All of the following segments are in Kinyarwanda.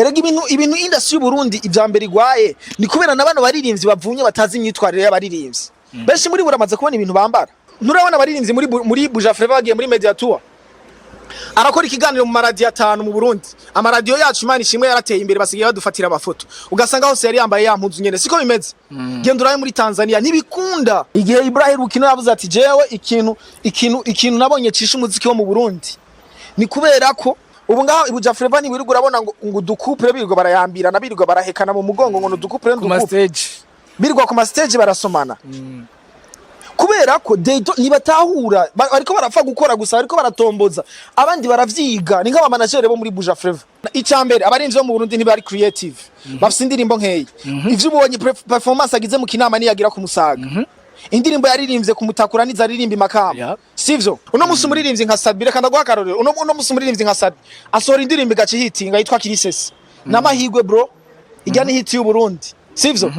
Erega ibintu industry y'Uburundi ivyambere igwaye ni kubera nabano baririmbyi bavunye batazi imyitwarire y'abaririmbyi. Benshi muri buramaze kubona ibintu bambara. Nurabona abaririmbyi muri Buja Flava bagiye muri Media Tour. Arakora ikiganiro mu maradiyo 5 mu Burundi. Amaradiyo yacu Imana ishimwe yarateye imbere basigaye badufatira amafoto. Ugasanga hose yari yambaye ya mpuzu nyene siko bimeze. Genda uraye muri Tanzania ntibikunda. Igihe Ibrahim Rukino yavuze ati jewe ikintu nabonye cisha umuziki wo mu Burundi. Ni kubera ko ubu ngaho Buja Flava ni wirirwa urabona ngo dukupure birirwa barayambira nabirirwa barahekana mu mugongo ngo dukupure ku stage. Birirwa ku stage barasomana. Kubera ko nibatahura ariko barapfa gukora gusa ariko baratomboza abandi baravyiga ni nk'aba manager bo muri Buja Flava. Icambere abarinzi bo mu Burundi ntibari creative bafite indirimbo nkeyi ivyo ubonye performance agize mu kinama ni yagira ku Musaga indirimbo yaririmbye kumutakura niza aririmba Makamba sivyo uno musi umuririmbyi nka Sabire kandi agwa karorero uno musi umuririmbyi nka Sabi asora indirimbo gace hitinga yitwa Kirisesi namahigwe bro ijya ni hit y'u Burundi sivyo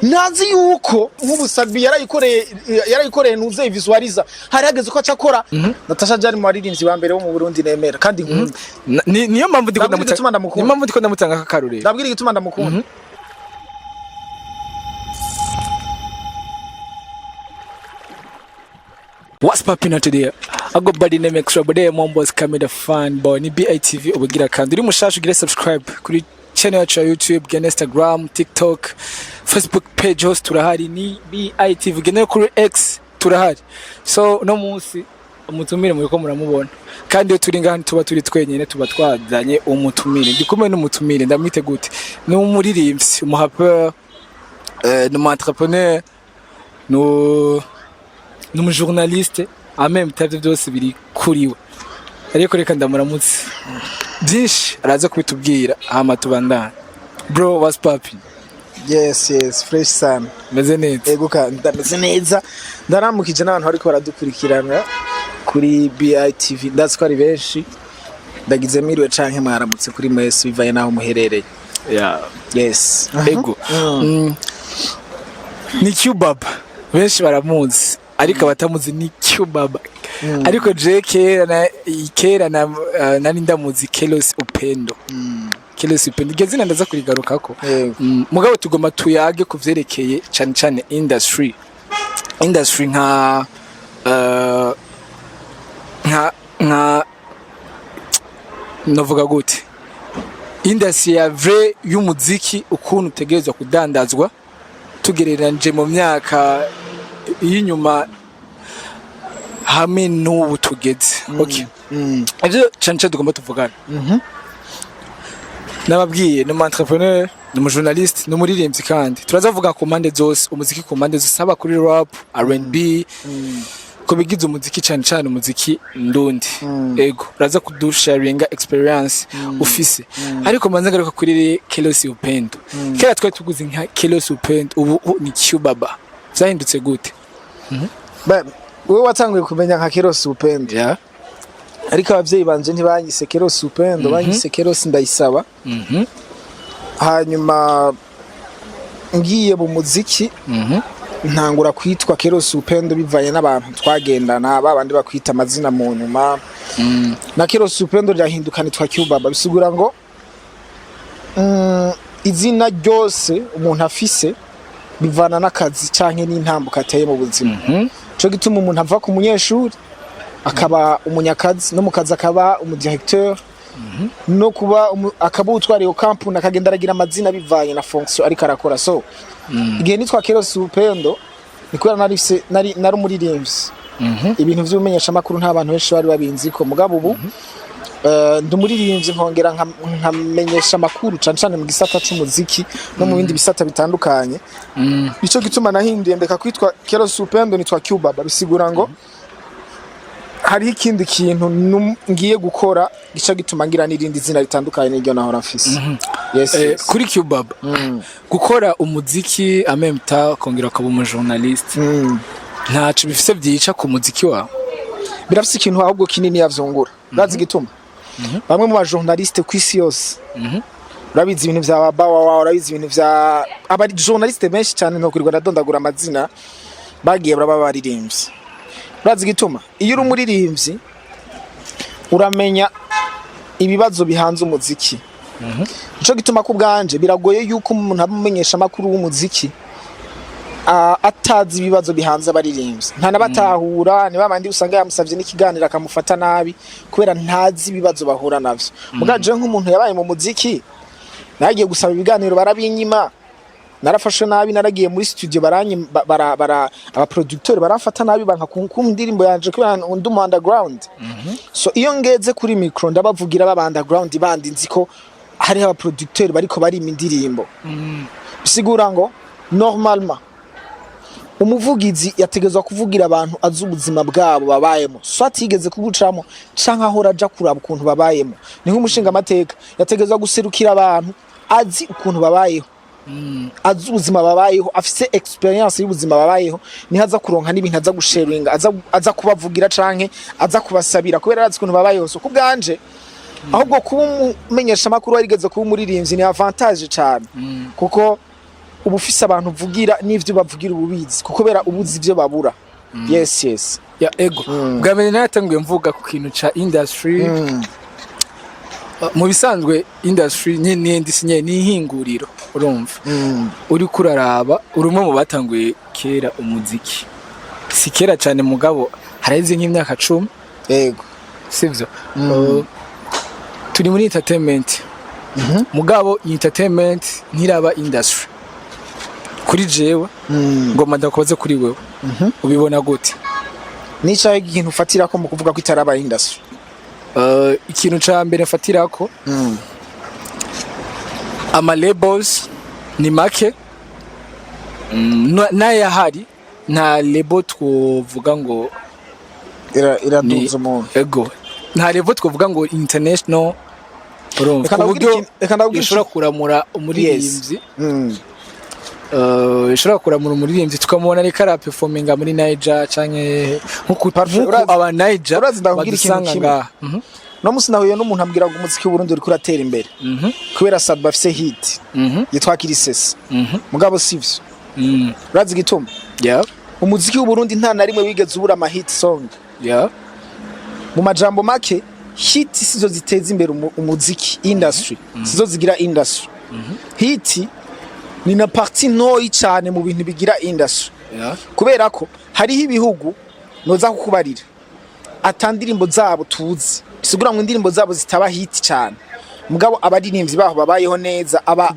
nazi yuko nk'ubusabi yarayikoreye nuze visualiza hari hageze ko acakora Natasha Jari mu baririmbyi ba mbere bo mu Burundi nemera kandi niyo mpamvu ndiko ndamutanga akakarurero ndabwira igituma ndamukunda What's popping out today? I go body name extra but Mombo's camera fan boy ni BITV ubugira kandi uri mushasha ugire subscribe kuri channel yacu ya YouTube, gene Instagram, TikTok, Facebook page host turahari ni BITV gene kuri X turahari. So no munsi umutumire muri ko muramubona. Kandi yo turi ngani tuba turi twenyene tuba twazanye umutumire. Ndikumwe n'umutumire ndamwite gute? Ni umuririmbyi, umuhapper, ni entrepreneur, n'umujournaliste en même temps byose biri kuriwe ariko reka ndamuramutse byinshi araza kubitubwira hama tubandana bro what's popping yes fresh sun meze neza ego ndameze neza ndaramukije n'abantu ariko baradukurikirana kuri BITV that's ko ari benshi ndagize miriwe canke mwaramutse kuri mwese bivaye naho muherereye yes ego ni Qbaba benshi baramuzi ariko batamuzi ni Qbaba ariko je kera nani ndamuzi Kelos Upendo Kelos Upendo gezina ndaza kurigarukako mugabo tugoma tuyage kuvyerekeye cyane industry nka novuga gute industry ya vrai y'umuziki ukuntu utegerezwa kudandazwa tugereranje mu myaka inyuma hamwe n'ubu tugeze okay ivyo cyane tugomba tuvugana nababwiye ni entrepreneur ni umujournaliste ni umuririmbyi kandi turazavuga ku mpande zose umuziki ku mpande zose aba kuri rap R&B ko bigize umuziki cyane umuziki ndundi ego uraza kudusharinga experience ufise ariko manza garuka kuri Kelos Upendo kera twari tuguze nka Kelos Upendo ubu ni Qbaba zahindutse gute wewe watanguye kumenya nka Kelos Upendo ariko abavyeyi banje ntibanyise Kelos Upendo banyise Kelos Ndayisaba hanyuma ngiye mu muziki ntangura kwitwa Kelos Upendo bivaye n'abantu twagendana babandi bakwita amazina mu nyuma na Kelos Upendo ryahindukana itwa Qbaba bisigura ngo izina ryose umuntu afise bivana n'akazi canke n'intambuka ateye mu buzima cyo gituma umuntu ava ku munyeshuri akaba umunyakazi no mu kazi akaba umudirecteur no kuba akaba utwariye campus akagenda aragira amazina bivanye na fonction ariko arakora so igihe nitwa Kelos Upendo nikora nari umuririmbyi ibintu vy'umenyesha makuru nta bantu benshi bari babinzi ko mugabo ubu ndumuririmbyi nkongera nkamenyesha makuru cyane mu gisata cy'umuziki no mu bindi bisata bitandukanye nico gituma nahinduye ndeka kwitwa Kelos Upendo nitwa Qbaba bisigura ngo hari ikindi kintu ngiye gukora gica gituma ngira n'irindi zina ritandukanye n'iryo nahora mfise yes kuri Qbaba gukora umuziki en même temps kongera akaba umujournaliste ntaco bifise byica ku muziki wawe birafise ikintu ahubwo kinini yavyongura bazi gituma bamwe mu bajournaliste kwisi yose urabizi ibintu vya bawa urabizi ibintu vya abari journaliste benshi cyane no kurirwa ndadondagura amazina bagiye baraba baririmbyi urazi gituma iyo uri umuririmbyi uramenya ibibazo bihanze umuziki Nico gituma ku bwanje biragoye yuko umuntu amumenyesha makuru w'umuziki atazi ibibazo bihanze abaririmbyi nta nabatahura ni babandi usanga yamusavye n'ikiganiro akamufata nabi kubera ntazi ibibazo bahura navyo mugaje nk'umuntu yabaye mu muziki nagiye gusaba ibiganiro barabinyima narafashe nabi naragiye muri studio aba producteur baramfata nabi banka kumva indirimbo yanje kubera undi mu underground so iyo ngeze kuri micro ndabavugira baba underground bandi nziko hari aba producteur bariko bari indirimbo bisigura ngo normalement umuvugizi yategezwa kuvugira abantu azi ubuzima bwabo babayemo so atigeze kugucamo canka aho raja kuraba ukuntu babayemo ni nk'umushinga amateka yategezwa guserukira abantu azi ukuntu babayeho azi ubuzima babayeho afise experience y'ubuzima babayeho ni haza kuronka n'ibintu aza gusharinga aza kubavugira canke aza kubasabira kubera azi ukuntu babayeho so kubwanje ahubwo kuba umenyesha makuru warigeze kuba umuririmbyi ni avantage cyane kuko ubufise abantu uvugira n'ivyo bavugira ububizi kuko bera ubuzi ivyo babura yes ya ego bwamenye natanguye mvuga ku kintu ca industry mu bisanzwe industry n'indisinye n'ihinguriro urumva uri kuraraba urumwe mu batanguye kera umuziki si kera cyane mugabo hareze nk'imyaka 10 ego sivyo turi muri entertainment mugabo entertainment ntiraba industry kuri jewe ngoma ndakoze kuri wewe ubibona gute nica ikintu ufatira ko mu kuvuga ko itaraba industry ikintu ca mbere mfatira ko ama labels ni make naye hari nta label twovuga ngo iraduza umuntu ego nta label twovuga ngo international urumva kuburyo ishobora kuramura umuririmbyi ishobora kuramura umuririmbyi tukamubona ariko ara performinga muri Niger canke nkuko aba Niger bazisanga no musi nahuye n'umuntu ambwira ngo umuziki w'Uburundi uri kuratera imbere kubera sad bafise hit yitwa Kirisese mugabo sivyo urazi gituma umuziki w'Uburundi nta na rimwe wigeze ubura ama hit song mu majambo make hit sizo ziteza imbere umuziki industry sizo zigira industry hit ni na parti noyi cyane mu bintu bigira industry kubera ko hariho ibihugu noza kukubarira atandirimbo zabo tuzi bisigura ngo indirimbo zabo zitaba hit cyane mugabo abaririmbyi baho babayeho neza aba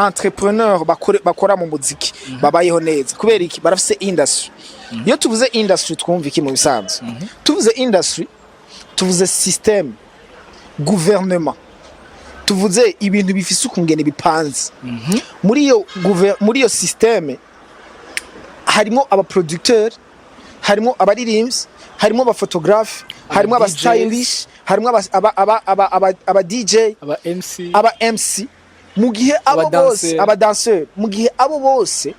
entrepreneur bakora mu muziki babayeho neza kubera iki barafise industry iyo tuvuze industry twumva iki mu bisanzwe tuvuze industry tuvuze system gouvernement tuvuze ibintu bifise ukungene bipanze muri iyo systeme harimo aba producteur harimo abaririmbyi harimo aba photographe harimo aba stylish harimo aba DJ aba MC mu gihe abo bose aba danseur mu gihe abo bose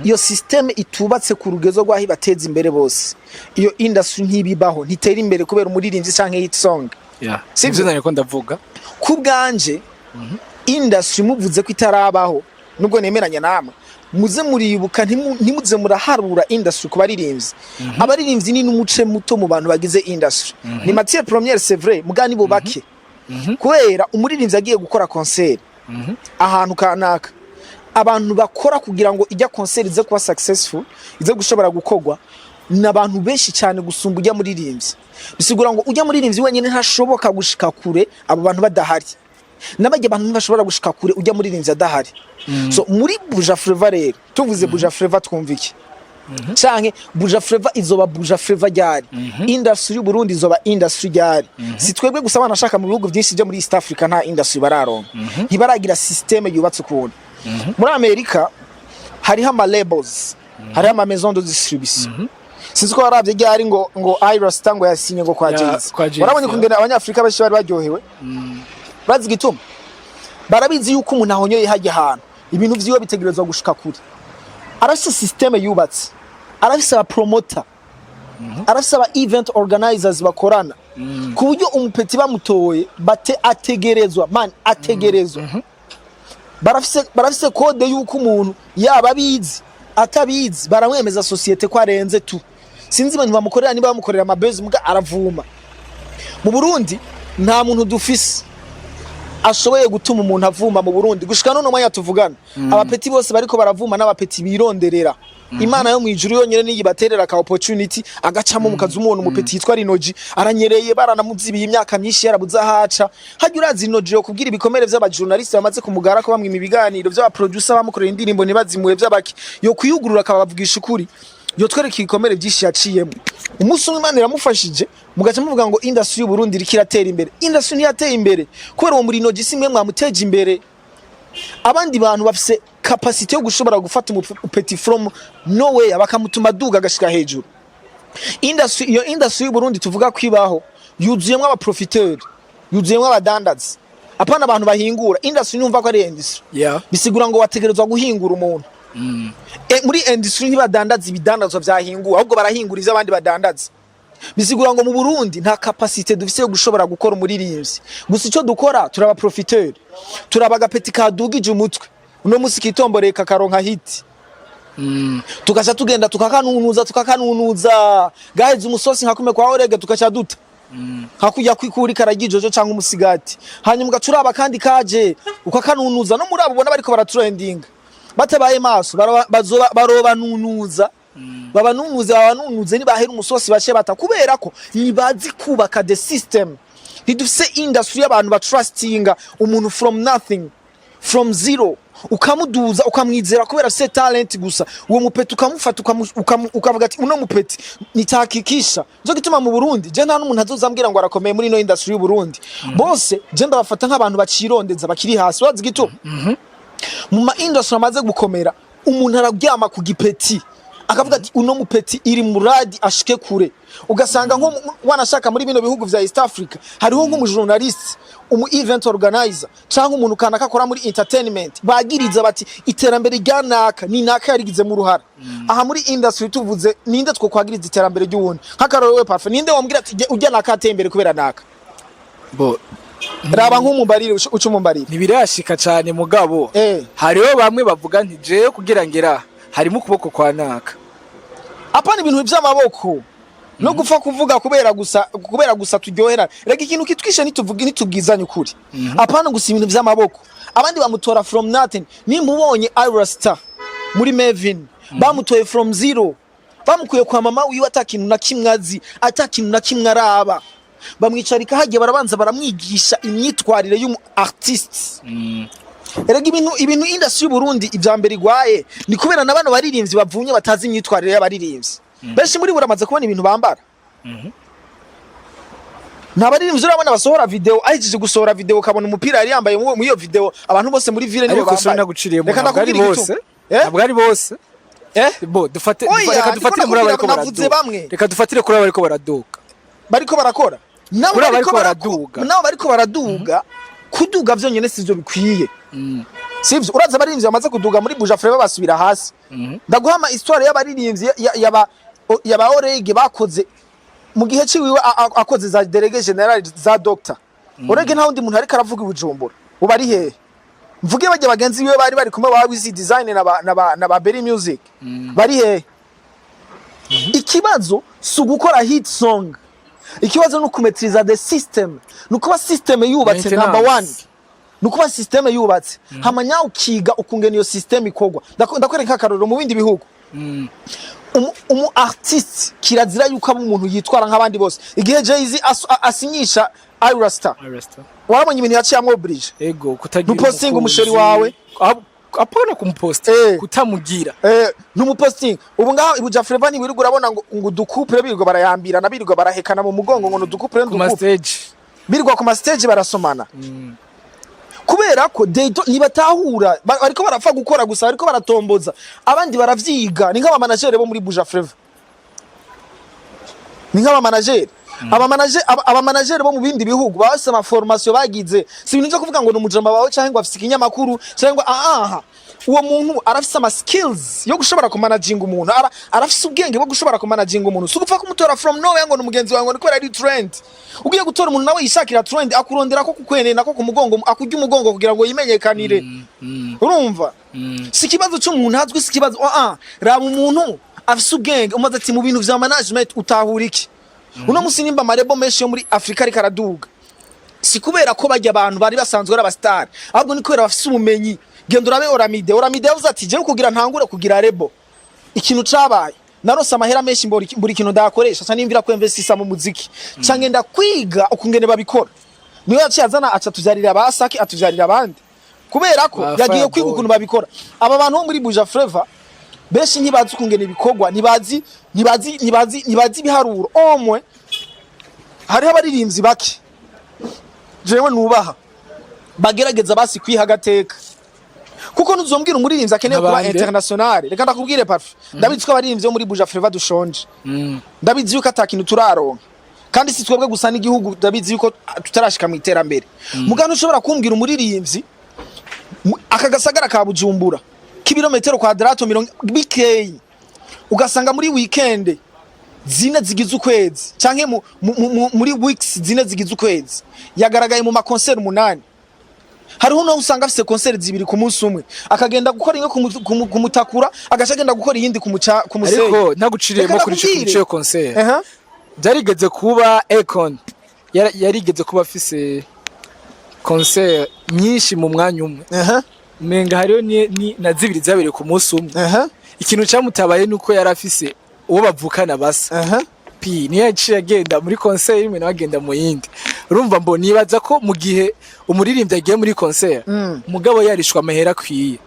iyo systeme itubatse ku rugezo rwaho bateza imbere bose iyo industry ntibibaho ntitera imbere kubera umuririmbyi canke hit song sivyo nariko ndavuga kubganje industry muvuze ko itarabaho nubwo nemeranya namwe muze muribuka ntimuze muraharura industry ku baririmbyi abaririmbyi ni n'umuce muto mu bantu bagize industry ni matière première c'est vrai mugani bo bake kubera umuririmbyi agiye gukora concert ahantu kanaka abantu bakora kugira ngo ijya concert ize kuba successful ize gushobora gukogwa n'abantu benshi cyane gusumba ujya muririmbyi bisigura ngo ujya muririmbyi wenyine ntashoboka gushika kure abo bantu badahari nabajye abantu bashobora gushika kure ujya muririmbyi adahari so muri Buja Flava rero tuvuze Buja Flava twumviki canke Buja Flava izoba Buja Flava ryari industry y'Uburundi izoba industry ryari si twebwe gusa banashaka mu bihugu byinshi byo muri East Africa nta industry bararonka ntibaragira systeme yubatse ukuntu muri Amerika hariho ama labels hariho ama maison de distribution sinzi ko baravye ryari ngo Irasta ngo yasinye ngo kwa Jazz barabonye kungena abanyafrika bashi bari baryohewe bazi gituma barabizi yuko umuntu ahonyoye hajya ahantu ibintu vyiwe bitegerezwa gushika kuri arafise systeme yubatse arafise aba promoter arafise aba event organizers bakorana ku buryo umupeti bamutoye ategerezwa barafise code yuko umuntu yaba abizi atabizi baramwemeza societe ko arenze tu sinzi abantu bamukorera niba bamukorera amabezi muga aravuma mu Burundi nta muntu dufise ashoboye gutuma umuntu avuma mu Burundi gushika none mwanya tuvugana abapeti bose bariko baravuma n'abapeti bironderera Imana yo mwijuru yonyene niyibaterera ka opportunity agacamo mukazi umuntu umupeti yitwa Rinoji aranyereye baranamuvyibiye imyaka myinshi yarabuza haca hajya urazi Rinoji yo kubwira ibikomere vy'abajournaliste bamaze kumugara ko bamwe ibiganiro vy'abaproducer bamukorera indirimbo nibazimuye vy'abaki yo kuyugurura akabavugisha ukuri yo twereka ibikomere byinshi yaciyemo umunsi Imana iramufashije mugaca muvuga ngo industry y'u Burundi rikiratera imbere industry ntiyateye imbere kubera uwo muri Rinoji simwe mwamuteje imbere abandi bantu bafise capacity yo gushobora gufata umupeti from nowhere bakamutuma duga gashika hejuru industry y'u Burundi tuvuga kwibaho yuzuyemwe aba profiteurs yuzuyemwe abadandazi apana abantu bahingura industry numva ko ari industry bisigura ngo wategerezwa guhingura umuntu muri industry ntibadandaza ibidandazwa vyahingura ahubwo barahinguriza abandi badandaza bisigura ngo mu Burundi nta capacity dufise yo gushobora gukora umuririmbyi gusa ico dukora turaba profiteur turaba gapeti kadugije umutwe uno musi kitomboreka karonka hit tukacha tugenda tukakanunuza guys umusosi nkakume kwa orege tukacha duta hakujya kwikuri karagijojo cyangwa umusigati hanyuma gacuraba kandi kaje ukakanunuza no muri abo bona bariko baratrending batabaye maso barobanunuza babanunuze nibahera umusosi bashe bata kubera ko nibazi kubaka the system ntidufise industry y'abantu ba trustinga umuntu from nothing from zero ukamuduza ukamwizera kubera se talent gusa uwo mupeti ukamufata ukavuga ati uno mupeti nitakikisha nzo gituma mu Burundi je nta n'umuntu azozambwira ngo arakomeye muri no industry y'u Burundi bose je ndabafata nk'abantu bacirondeza bakiri hasi wazi gito mu ma industry amaze gukomera umuntu araryama ku gipeti akavuga ati uno mupeti iri muradi ashike kure ugasanga nko wanashaka muri bino bihugu vya East Africa hariho nk'umujournalist event organizer cyangwa umuntu kanaka akora muri entertainment bagiriza bati iterambere ryanaka ni naka yarigize mu ruhara aha muri industry tuvuze ninde two kwagiriza iterambere ry'uwundi nk'akaroro we parfait ninde wambwira ati ujya naka atembere kubera naka bo raba nk'umumbarire ucumumbarire nibirashika cyane mugabo hariho bamwe bavuga nti je kugira ngera harimo ukuboko kwa naka apana ibintu by'amaboko no gupfa kuvuga kubera gusa turyohera rega ikintu kitwishe nituvuga nitubwizanye ukuri apana gusa ibintu by'amaboko abandi bamutora from nothing nimubonye Irasta muri Mevin bamutoye from zero bamukuye kwa mama wiwe atakintu na kimwazi atakintu na kimwe araba bamwicarika hagiye barabanza baramwigisha imyitwarire y'umu artist erega ibintu industry y'u Burundi ivyambere igwaye ni kubera nabano baririmbyi bavunye batazi imyitwarire y'abaririmbyi benshi muri buramaze kubona ibintu bambara nabaririmbyi urabona basohora video ahijije gusohora video kabona umupira yari yambaye mu iyo video abantu bose muri ville nibo bambaye reka ndakubwira bose ntabwo ari bose bo reka dufatire muri abariko baraduka reka dufatire kuri abariko baraduka bariko barakora nabo bariko baraduga kuduga vyonyene sivyo bikwiye sivyo uraza abaririmbyi bamaze kuduga muri buja freva basubira hasi ndaguhama histoire y'abaririmbyi yaba orege bakoze mu gihe ciwiwe akoze za délégué général za doctor orege nta wundi muntu ari karavuga ibujumbura ubari hehe mvuge bajye bagenzi biwe bari kumwe ba wizi design na ba Berry music bari hehe ikibazo sugukora hit song ikibazo no kumetriza the system nuko system yubatse number 1 nuko system yubatse hamanya ukiga ukungena iyo system ikogwa ndakwereka akaroro mu bindi bihugu artist kirazira yuko aba umuntu yitwara nk'abandi bose igihe Jay-Z asinyisha Irasta warabonye ibintu yaciyamwo bridge ego kutagira nuposting umusheri wawe apana kumupost kutamugira numuposting ubu ngaho ibuja Flava ni wirirwa urabona ngo dukupre birirwa barayambira nabirirwa barahekana mu mugongo ngo dukupre birirwa ku ma stage barasomana kubera ko nibatahura ariko barapfa gukora gusa ariko baratomboza abandi baravyiga ni nk'aba manager bo muri buja Flava ni nk'aba manager aba manager bo mu bindi bihugu base ama formation bagize si ibintu byo kuvuga ngo n'umujama bawe cyangwa ngo afise ikinyamakuru cyangwa uwo muntu arafise ama skills yo gushobora ku managing umuntu arafise ubwenge bwo gushobora ku managing umuntu so gupfa kumutora from nowhere ngo n'umugenzi wawe ngo niko ari trend ugiye gutora umuntu nawe yishakira trend akurondera ko kukwenena ko ku mugongo akujya umugongo kugira ngo yimenyekanire urumva si kibazo cy'umuntu hazwi si kibazo raba umuntu afise ubwenge umaze ati mu bintu vya management utahura iki uno musi nimba marebo menshi yo muri Afrika ari karaduga si kubera ko bajya abantu bari basanzwe ari abastar ahubwo ni kubera bafise ubumenyi genda urabe Oramide yavuze ati je kugira ntangure kugira rebo ikintu cabaye narose amahera menshi buri kintu ndakoresha cyane imvira ko investisa mu muziki canke ndakwiga ukungene babikora niyo yacazana aca tujarira abasaki atujarira abandi kubera ko yagiye kwiga ukuntu babikora aba bantu bo muri Buja Flavor benshi ntibazi ukungene ibikorwa ntibazi biharuro omwe hariho abaririmbyi bake jewe nubaha bagerageza basi kwiha agateka kuko nuzombwira umuririmbyi akeneye kuba international reka ndakubwire parfait ndabizi ko abaririmbyi bo muri Buja Flavor dushonje ndabizi yuko atakintu turaronka kandi si twebwe gusa n'igihugu ndabizi yuko tutarashika mu iterambere mugano ushobora kumbwira umuririmbyi akagasagara ka Bujumbura kibirometero kwadrato 40 bikeye ugasanga muri weekend zine zigize ukwezi canke muri weeks zine zigize ukwezi yagaragaye mu makoncert 8 hariho no usanga afise concert zibiri ku munsi umwe akagenda gukora inge kumutakura agashagenda gukora iyindi ku museyi ariko ntaguciriyemo kuri cyo concert byarigeze kuba Econ yarigeze kuba afise concert nyinshi mu mwanya umwe menga hariyo ni na zibiri zabere ku munsi umwe ikintu cyamutabaye nuko yari afise uwo bavukana basa niyo yaciye agenda muri concert imwe n'agenda mu yindi urumva mbo nibaza ko mu gihe umuririmbyi agiye muri concert mugabo yarishwa amahera kwiye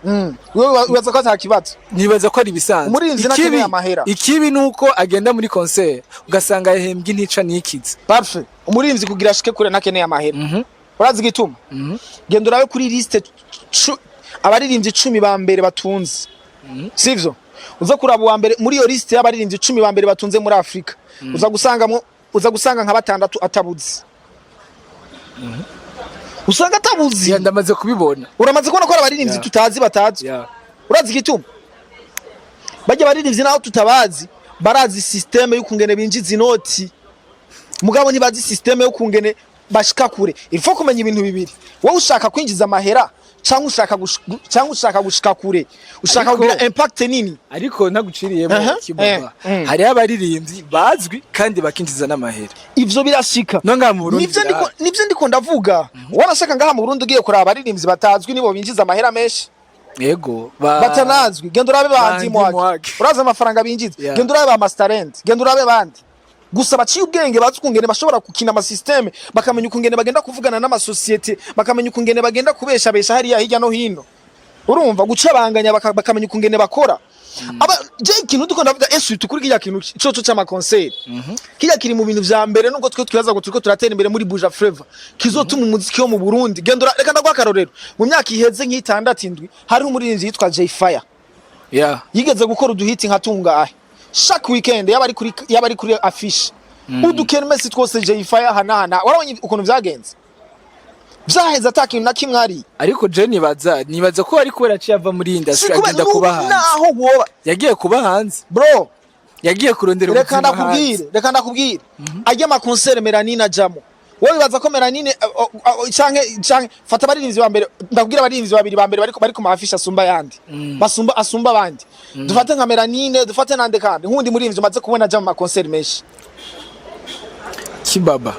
wewe wibaza ko atakibazo nibaza ko ari bisanzwe umuririmbyi nakeneye amahera ikibi nuko agenda muri concert ugasanga yahembwe ntica nikiza parfait umuririmbyi kugira ashike kure nakeneye amahera urazi gituma genda urabe kuri liste abaririmbyi 10 ba mbere batunze sivyo uza kuraba wa mbere muri iyo liste y'abaririmbyi 10 ba mbere batunze muri Afrika uza gusanga nka batandatu atabuzi usanga atabuzi ndamaze kubibona uramaze kubona ko abaririmbyi tutazi batazi urazi gituma bajya abaririmbyi naho tutabazi barazi systeme y'ukungene binjiza inoti mugabo ntibazi systeme y'ukungene bashika kure ifo kumenya ibintu bibiri wowe ushaka kwinjiza amahera cyangwa ushaka gushika kure ushaka kugira impact nini ariko ntaguciriyemo Qbaba hari abaririmbyi bazwi kandi bakinjiza n'amahera ivyo birashika no nga mu Burundi nivyo ndiko ndavuga wanashaka ngaha mu Burundi ugiye kuraba abaririmbyi batazwi nibo binjiza amahera menshi yego batanazwi genda urabe bandi mwake uraza amafaranga binjiza genda urabe ba masterend genda urabe bandi gusa baciye ubwenge bazi ukungene bashobora gukina ama systeme bakamenya ukungene bagenda kuvugana n'ama societe bakamenya ukungene bagenda kubesha hariya hirya no hino urumva gucabanganya bakamenya ukungene bakora aba je ikintu duko ndavuga tukuri kiya kintu coco cyama concert kiya kiri mu bintu vya mbere nuko twe twibaza ngo turiko turatera imbere muri Buja Flavor kizotuma umuziki wo mu Burundi gendora reka ndagwa karorero mu myaka iheze nk'itandatu hari umuririmbyi yitwa J Fire yigeze gukora uduhiti nka tungahe chaque weekend yabari kuri affiche udukermesi twose J Fire hana warabonye ukuntu vyagenze vyaheza atakintu na kimwe ari ariko je nibaza ko ari kubera ci yava muri industry agenda kuba hanze naho woba yagiye kuba hanze bro yagiye kurondera ubuzima reka ndakubwire ajya ma concert Melanina jamo wowe bibaza ko Melanine canke fata abaririmbyi ba mbere ndakubwira abaririmbyi babiri ba mbere bari ku mafisha asumba yandi asumba abandi dufate nka Melanine dufate nande kandi nkundi muririmbyi maze kubona jamo ma concert menshi Qbaba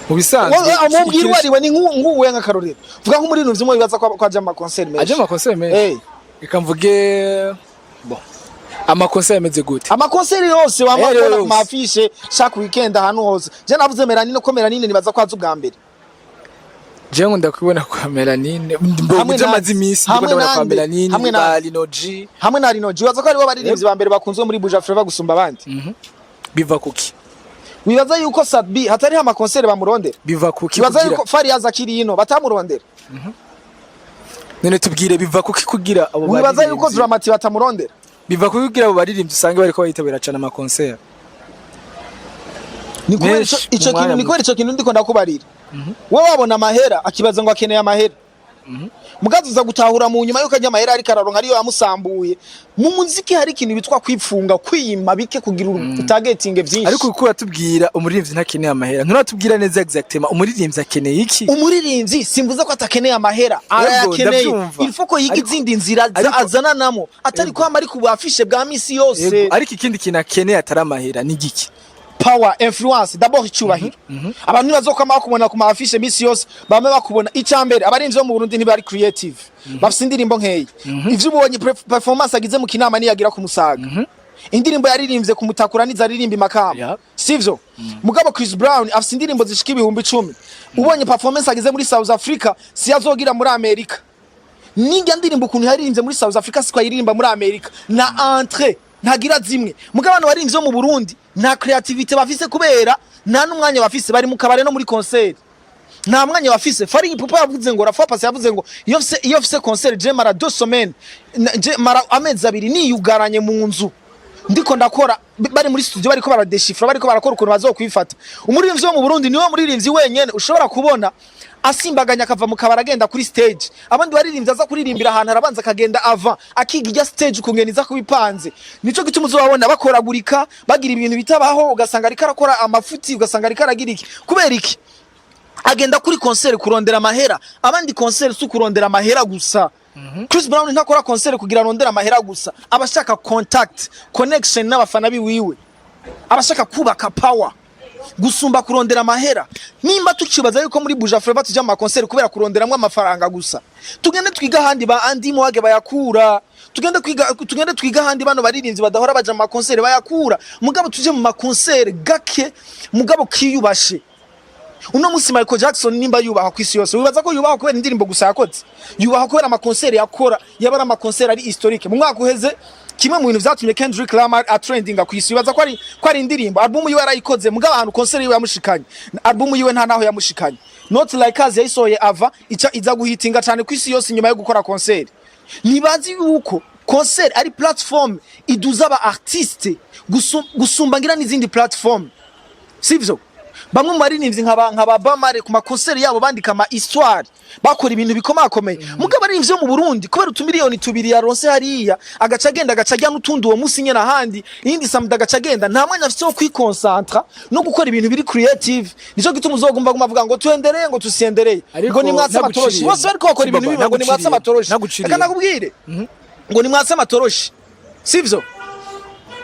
mu bisanzwe amubwira wariwe ni nguwe nka karorero vuga nko muririmbyi mo bibaza ko ajya ma concert menshi ajya ma concert menshi reka mvuge amakoncert yameze gute amakoncert yose wamakora mafishe chaque weekend ahantu hose je navuze Melanine ko Melanine nibaza ko azubwa mbere je ngo ndakubona kwa Melanine mboguje amazi imisi ndiko ndabona kwa Melanine ba Linoji hamwe na Linoji waza ko ari bo baririmbyi ba mbere bakunzwe muri Buja Flavor gusumba abandi biva kuki wibaza yuko Sadbi hatari ha makoncert bamurondera biva kuki wibaza yuko Fariaz akiri ino batamurondera none tubwire biva kuki kugira abo wibaza yuko Dramati batamurondera biva kugira abo baririmbyi usange bariko bayitabira cyane ama concert ni kubera ico kintu ndiko ndakubarira wowe wabona amahera akibaza ngo akeneye amahera mugazuza gutahura mu nyuma yuko ajya amahera ari kararo nkariyo yamusambuye mu muziki hari ikintu bitwa kwipfunga kwiyima bike kugira targeting byinshi ariko uko uratubwira umuririmbyi ntakeneye amahera nturatubwira neza exactement umuririmbyi akeneye iki umuririmbyi simvuze ko atakeneye amahera arayakeneye ilfoko yiga izindi nzira azana namo atari kwama ari kubafishe bwa misi yose ariko ikindi kintu akeneye atari amahera ni giki power influence d'abord icubahiro abantu ntibazokama bakubona ku maafishe misi yose bame bakubona icambere abarinzi bo mu Burundi ntibari creative bafite indirimbo nkeyi ivyo ubonye performance agize mu kinama ni yagira ku Musaga indirimbo yaririmbye ku Mutakura nizaririmba Makamba sivyo mugabo Chris Brown afite indirimbo zishika 10,000 ubonye performance agize muri South Africa si yazogira muri America ninga ndirimbo kuntu yaririmbye muri South Africa sikwa yiririmba muri America na entrée ntagira zimwe mugabo abantu barinzi bo mu Burundi nta creativity bafise kubera nta numwanya bafise bari mu kabare no muri concert nta mwanya bafise Fari Ipupa yavuze ngo Rafa Pasi yavuze ngo iyo fise concert je mara 2 semaines je mara amezi abiri niyugaranye mu nzu ndiko ndakora bari muri studio bariko baradeshifra bariko barakora ukuntu bazokwifata umuririmbyi wo mu Burundi niwe muririmbyi wenyene ushobora kubona asimbaganya akava mu kabara agenda kuri stage abandi baririmbye aza kuririmbira ahantu arabanza akagenda ava akiga stage ukungeniza kubipanze nico gituma uzobabona bakoragurika bagira ibintu bitabaho ugasanga ariko arakora amafuti ugasanga ariko aragira iki kubera iki agenda kuri concert kurondera amahera abandi concert su kurondera amahera gusa Chris Brown ntakora concert kugira arondera amahera gusa abashaka contact connection n'abafana biwiwe abashaka kubaka power gusumba kurondera amahera nimba tukibaza yuko muri Buja Flava tujya mu concert kubera kuronderamwe amafaranga gusa tugende twiga handi ba andi muhage bayakura tugende twiga handi bano baririnzi badahora baja mu concert bayakura mugabo tuje mu concert gake mugabo kiyubashe uno musi Michael Jackson nimba yubaha kwisi yose wibaza ko yubaha kubera indirimbo gusa yakoze yubaha kubera ama concert yakora yabara ama concert ari historique mu mwaka uheze kimwe mu bintu vyatumye Kendrick Lamar trendinga kwisi wibaza ko ari indirimbo album yiwe yarayikoze mugabo ahantu concert yiwe yamushikanye album yiwe nta naho yamushikanye Not Like Us yayisoye ava iza guhitinga cyane kwisi yose nyuma yo gukora concert nibazi yuko concert ari platform iduza aba artiste gusumbangira n'izindi platform sivyo bamwe mu baririmbyi nkaba Bamare ku makonseri yabo bandika ama histoire bakora ibintu bikomakomeye mugabo baririmbyi mu Burundi kubera utumiliyoni 2 yaronse hariya agacagenda agacajya n'utundi uwo musi nyene ahandi indi samda agacagenda nta mwanya afite wo kwikoncentra no gukora ibintu biri creative nico gituma uzogumva kumavuga ngo tuendereye ngo tusiendereye ngo ni mwatsa amatoroshi bose bariko bakora ibintu bibi ngo ni mwatsa amatoroshi akana kubwire ngo ni mwatsa amatoroshi sivyo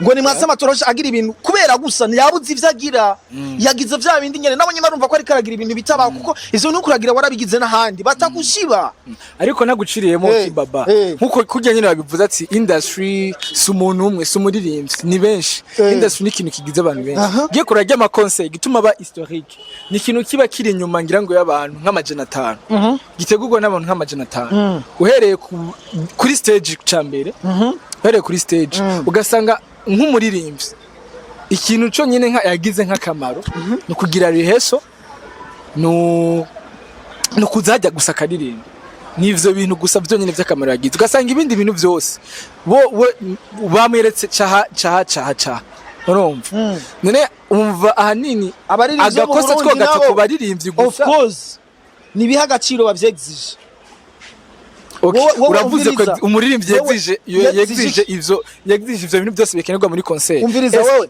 ngo ni mwatsa amatoroshi agira ibintu kubera gusa yabuze ivyagira yagize vya bindi nyene nabonye marumva ko ari karagira ibintu bitaba kuko izo nukuragira warabigize n'ahandi batakushiba ariko naguciriyemo Qbaba nkuko kujya nyene babivuze ati industry sumuntu umwe sumuririmbyi ni benshi industry ni ikintu kigize abantu benshi giye kurajya ama concert gituma ba historique ni ikintu kiba kiri inyuma ngira ngo y'abantu nk'amajana 5 gitegurwa n'abantu nk'amajana 5 uhereye kuri stage cambere uhereye kuri stage ugasanga nk'umuririmbyi ikintu cyo nyine yagize nk'akamaro no kugira reheso no kuzajya gusa karirimba nivyo bintu gusa byo nyine by'akamaro yagize ugasanga ibindi bintu byose bamweretse caha urumva none umva ahanini agakosa twogaca ku baririmbyi gusa of course nibiha agaciro bavyexige uravuze ko umuririmbyi yexige ivyo bintu byose bikenerwa muri concert umviriza wowe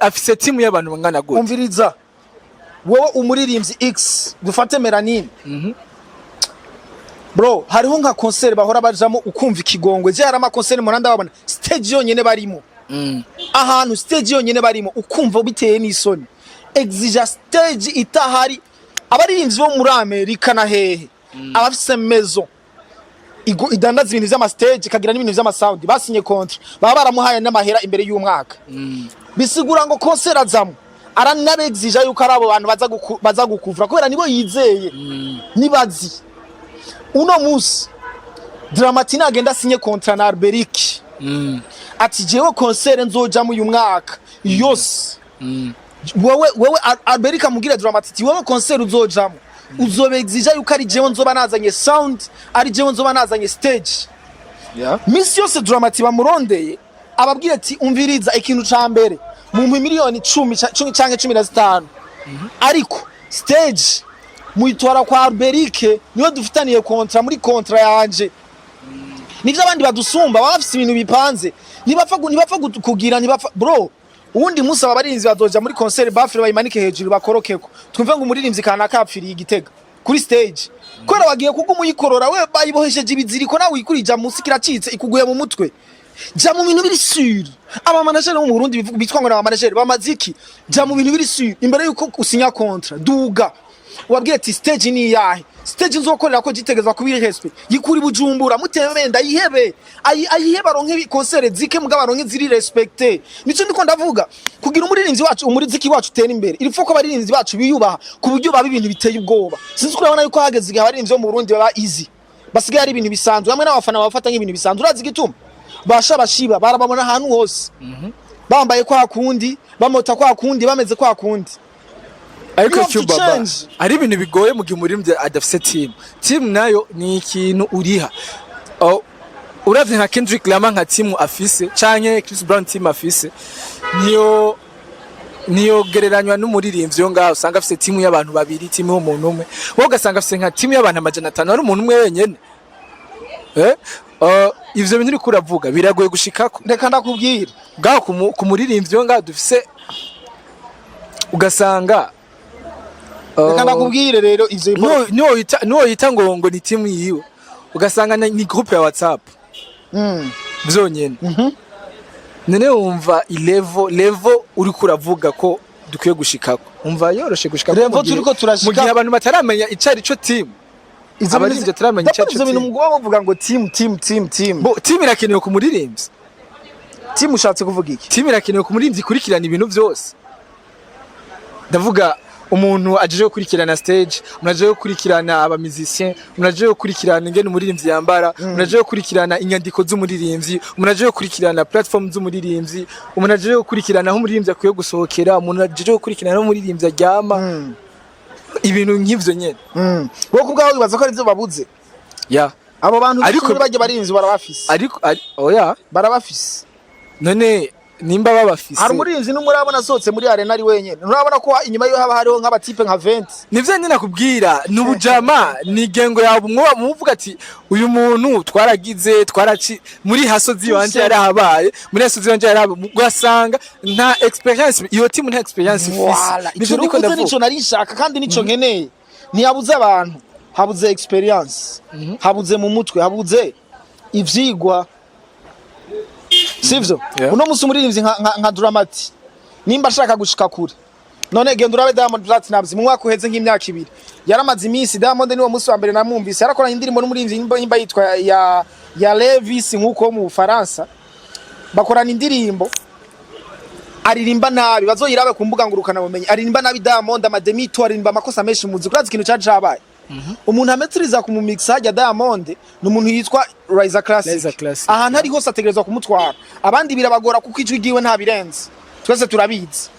afise team y'abantu bangana gute umviriza wowe umuririmbyi X dufate Melanine bro hariho nka concert bahora bajamo ukumva ikigongwe je harama concert muranda babona stage yonyene barimo ahantu stage yonyene barimo ukumva biteye n'isoni exige stage itahari abaririmbyi bo muri Amerika na hehe abafise maison idandaza ibintu vy'ama stage kagira n'ibintu vy'ama sound basinye contrat baba baramuhaye n'amahera imbere y'umwaka bisigura ngo concert azamo aranabexija yuko arabo bantu baza gukuvura kubera nibo yizeye nibazi uno musi Dramatina agenda sinye contrat na Alberic ati jewe concert nzoja mu y'umwaka yose wewe Alberic amubwira Dramatiti wewe concert uzojamo uzobexija yuko ari jewe nzoba nazanye sound ari jewe nzoba nazanye stage misi yose Dramati bamurondeye ababwira ati umviriza ikintu ca mbere mu miliyoni 10 canke 15 ariko stage muitora kwa Alberic niyo dufitaniye contrat muri contrat yanje nivyo abandi badusumba bafise ibintu bipanze nibapfa kugira nibapfa bro uwundi musi abarinzi bazoja muri concert bafire bayimanike hejuru bakorokeko twumve ngo umuririmbyi kana kapfiriye igitega kuri stage kora wagiye kuko umuyikorora we bayibohesheje ibiziriko nawe ikurija musi kiracitse ikuguye mu mutwe ja mu bintu biri sur aba manager bo mu Burundi bitwa ngo na manager ba maziki ja mu bintu biri sur imbere yuko usinya contrat duga wabwiye ati stage ni yahe stage nzokorera ko gitegezwa kubiri respect yikuri Bujumbura mutemenda yihebe ayiheba ronke concert zike mugaba ronke ziri respecte nico ndiko ndavuga kugira umuririmbyi wacu umuriziki wacu tera imbere ilifo ko abaririmbyi bacu biyubaha ku buryo baba ibintu biteye ubwoba sinzi kurabona yuko hageze igihe abaririmbyi bo mu Burundi baba easy basigaye ari ibintu bisanzwe hamwe n'abafana bafata nk'ibintu bisanzwe urazi gituma bashiba barababona ahantu hose bambaye kwa kundi bamota kwa kundi bameze kwa kundi ariko Qbaba ari ibintu bigoye mu gihe umuririmbyi adafise team nayo ni ikintu uriha uravye nka Kendrick Lamar nka team afise canke Chris Brown team afise niyo gereranywa n'umuririmbyi yo ngaho usanga afise team y'abantu babiri team y'umuntu umwe wowe ugasanga afise nka team y'abantu 500 ari umuntu umwe wenyene ivyo bintu uri kuravuga biragoye gushikako reka ndakubwira ngaho ku muririmbyi yo ngaho dufise ugasanga reka ndakubwire rero ivyo no yita ngo ni team yiwe ugasanga ni groupe ya WhatsApp vyonyene nene wumva level uri kuravuga ko dukwiye gushikako umva yoroshe gushikako level turiko turashika mu gihe abantu bataramenya icari cyo team abaririmbyi taramenya icari cyo team mugwa bavuga ngo team team irakenewe ku muririmbyi team ushatse kuvuga iki team irakenewe ku muririmbyi kurikirana ibintu byose ndavuga umuntu ajeje gukurikirana stage umuntu ajeje gukurikirana aba musiciens umuntu ajeje gukurikirana ingene umuririmbyi yambara umuntu ajeje gukurikirana inyandiko z'umuririmbyi umuntu ajeje gukurikirana platform z'umuririmbyi umuntu ajeje gukurikirana aho umuririmbyi akwiye gusohokera umuntu ajeje gukurikirana aho umuririmbyi aryama ibintu nk'ivyo nyene wo kubgaho bibaza ko ari byo babuze abo bantu ariko bajye barinzi barabafise ariko oya barabafise none nimba babafise hari umurinzi n'umurabona asotse muri arena ari wenyene urabona ko inyuma yo haba hariho nk'abatipe nka 20 nivyo nyine nakubwira n'ubujama ni gengo yawe umwoba muvuga ati uyu muntu twaragize twaraci muri hasozi wanje yari habaye muri hasozi wanje yari ugasanga nta experience iyo team nta experience ifise nivyo ndiko ndavuga nico narishaka kandi nico nkeneye ntiyabuze abantu habuze experience habuze mu mutwe habuze ivyigwa sivyo uno musi umuririmbyi nka Dramati nimba ashaka gushika kure none genda urabe Diamond Platnumz mu mwaka uheze nk'imyaka 2 yaramaze iminsi Diamond niwo musi wa mbere namwumvise yarakora indirimbo n'umuririmbyi nimba yitwa ya Levis nkuko mu Faransa bakorana indirimbo aririmba nabi bazoyirabe ku mbuga ngurukana bumenyi aririmba nabi Diamond amademito aririmba amakosa menshi muzi kurazi ikintu cyajabaye umuntu ametriza ku mumix hajya Diamond n'umuntu yitwa Rise Classic aha ntari hose ategerezwa kumutwara abandi birabagora kuko ijwi giwe nta birenze twese turabizi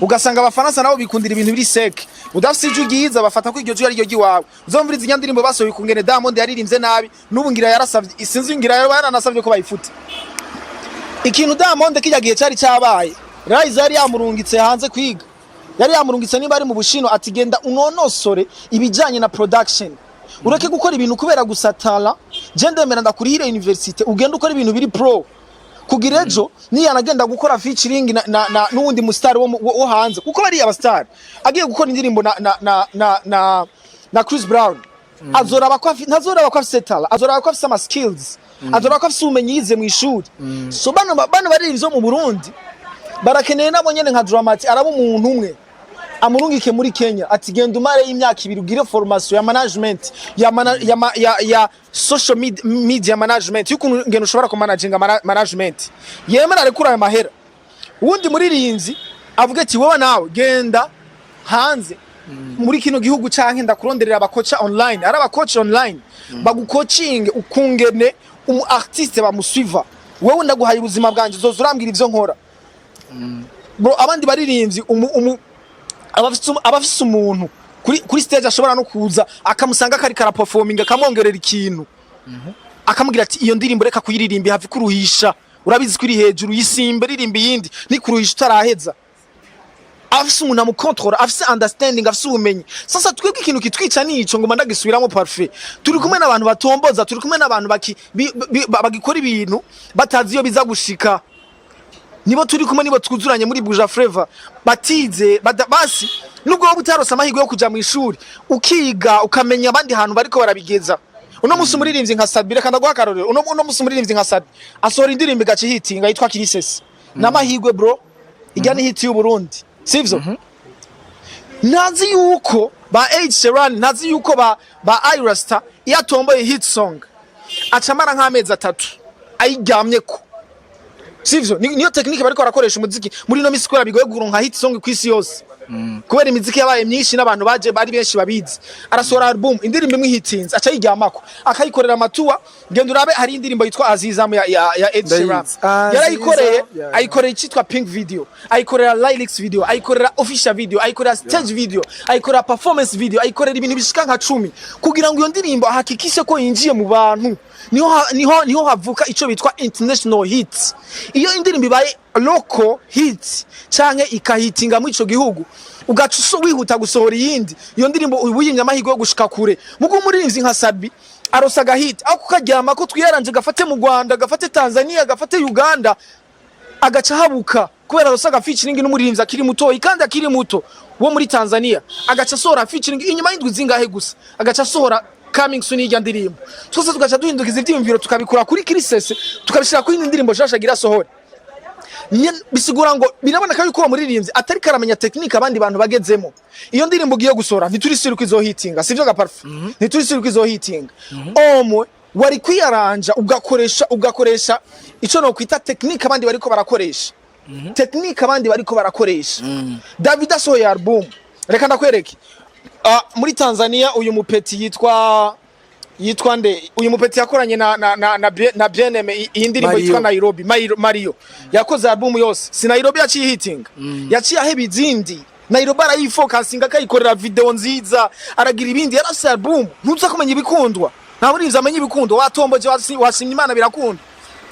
ugasanga abafaransa nabo bikundira ibintu biri sec udafite ijwi giza bafata ko iryo jwi ari ryo giwawe uzomviriza inyandirimbo basohoye kungene Diamond yaririmbye nabi n'ubu ngira yarasavye isinzi ngira yaranasavye ko bayifute ikintu Diamond kijagiye cyari cyabaye Rise yari yamurungitse hanze kwiga yari yamurungitse niba ari mu bushino ati genda unonosore ibijanye na production ureke gukora ibintu kubera gusatala je ndemera ndakurihire university ugenda ukora ibintu biri pro kugira ejo niyanagenda gukora featuring na n'undi mu star wo hanze kuko bari aba star agiye gukora indirimbo na Chris Brown azoraba ko afite talent azoraba ko afite ama skills azoraba ko afite ubumenyi yize mu ishuri so bano bari ivyo mu Burundi barakeneye nabo nyene nka Dramati araba umuntu umwe amurungike muri Kenya ati genda umare y'imyaka 2 ugire formation ya management ya social media management yuko ngeno ushobora ko managinga management yemera rekura ayo mahera wundi muririmbyi avuga ati wowe nawe genda hanze muri kino gihugu canke ndakuronderera abakocha online ari abakocha online bagucoaching ukungene artiste bamusuiva wowe ndaguhaye ubuzima bwanje zoza urambwira ivyo nkora bro abandi baririmbyi abafise umuntu kuri stage ashobora no kuza akamusanga kari kara performing akamwongerera ikintu akamubwira ati iyo ndirimbo reka kuyiririmba hafi kuruhisha urabizi kuri hejuru yisimbe ririmba yindi ni kuruhisha utaraheza afise umuntu amukontrola afise understanding afise ubumenyi sasa twebwe ikintu kitwica nico ngo mandagisubiramo parfait turi kumwe n'abantu batomboza turi kumwe n'abantu bagikora ibintu batazi iyo biza gushika nibo turi kumwe nibo twuzuranye muri Buja Flavor batize basi nubwo wowe utarose amahirwe yo kuja mu ishuri ukiga ukamenya abandi hantu bariko barabigeza uno musi umuririmbyi nka Sabi reka ndaguha akarorero uno musi umuririmbyi nka Sabi asohora indirimbo gaci hitinga yitwa Kirisese n'amahigwe bro ijya ni hit y'u Burundi sivyo nazi yuko ba Age Sheeran nazi yuko ba Irasta yatomboye hit song acamara nk'amezi 3 ayigamye ko sivyo niyo technique bariko barakoresha umuziki muri no misikora bigoye guronka hit song kwisi yose kubera imiziki yabaye myinshi n'abantu baje bari benshi babizi arasohora album indirimbo imwe hitinze aca yigamako akayikorera amatuwa ngendo urabe hari indirimbo yitwa Azizamu ya Ed Sheeran yarayikoreye ayikorera icitwa Pink video ayikorera Lyrics video ayikorera official video ayikorera stage video ayikorera performance video ayikorera ibintu bishika nka 10 kugira ngo iyo ndirimbo ahakikishe ko yinjiye mu bantu niho havuka ico bitwa international hits iyo indirimbo ibaye local hits canke ikahitinga mu ico gihugu ugaca wihuta gusohora yindi iyo ndirimbo ubuyinga amahigo yo gushika kure mugo umuririmbyi nka Sabi arosaga hit ako karyama ko twiyaranje gafate mu Rwanda gafate Tanzania gafate Uganda agaca habuka kubera arosaga featuring n'umuririmbyi akiri muto ikandi akiri muto wo muri Tanzania agaca sohora featuring inyuma y'indwi zingahe gusa agaca sohora coming soon ijya ndirimbo twese tugaca duhindukiza ivyimviro tukabikura kuri Kirisese tukabishira kuri indirimbo shashagira sohora bisigura ngo biraboneka yuko umuririmbyi atari karamenya technique abandi bantu bagezemo iyo ndirimbo giye gusora ntiturisiriko izo hitinga sivyo ga parfum ntiturisiriko izo hitinga omwe wari kwiyaranja ugakoresha ico no kwita technique abandi bariko barakoresha technique abandi bariko barakoresha David asohoye album reka ndakwereke muri Tanzania uyu mupeti yitwa nde uyu mupeti yakoranye na Bieneme indirimbo yitwa Nairobi Mario yakoze album yose si Nairobi yaciye hitinga yaciye aheba izindi Nairobi arayifocusinga akayikorera video nziza aragira ibindi yarase album ntuza kumenya ibikundwa nta buriza amenye ibikundwa watomboje wasimye Imana birakunda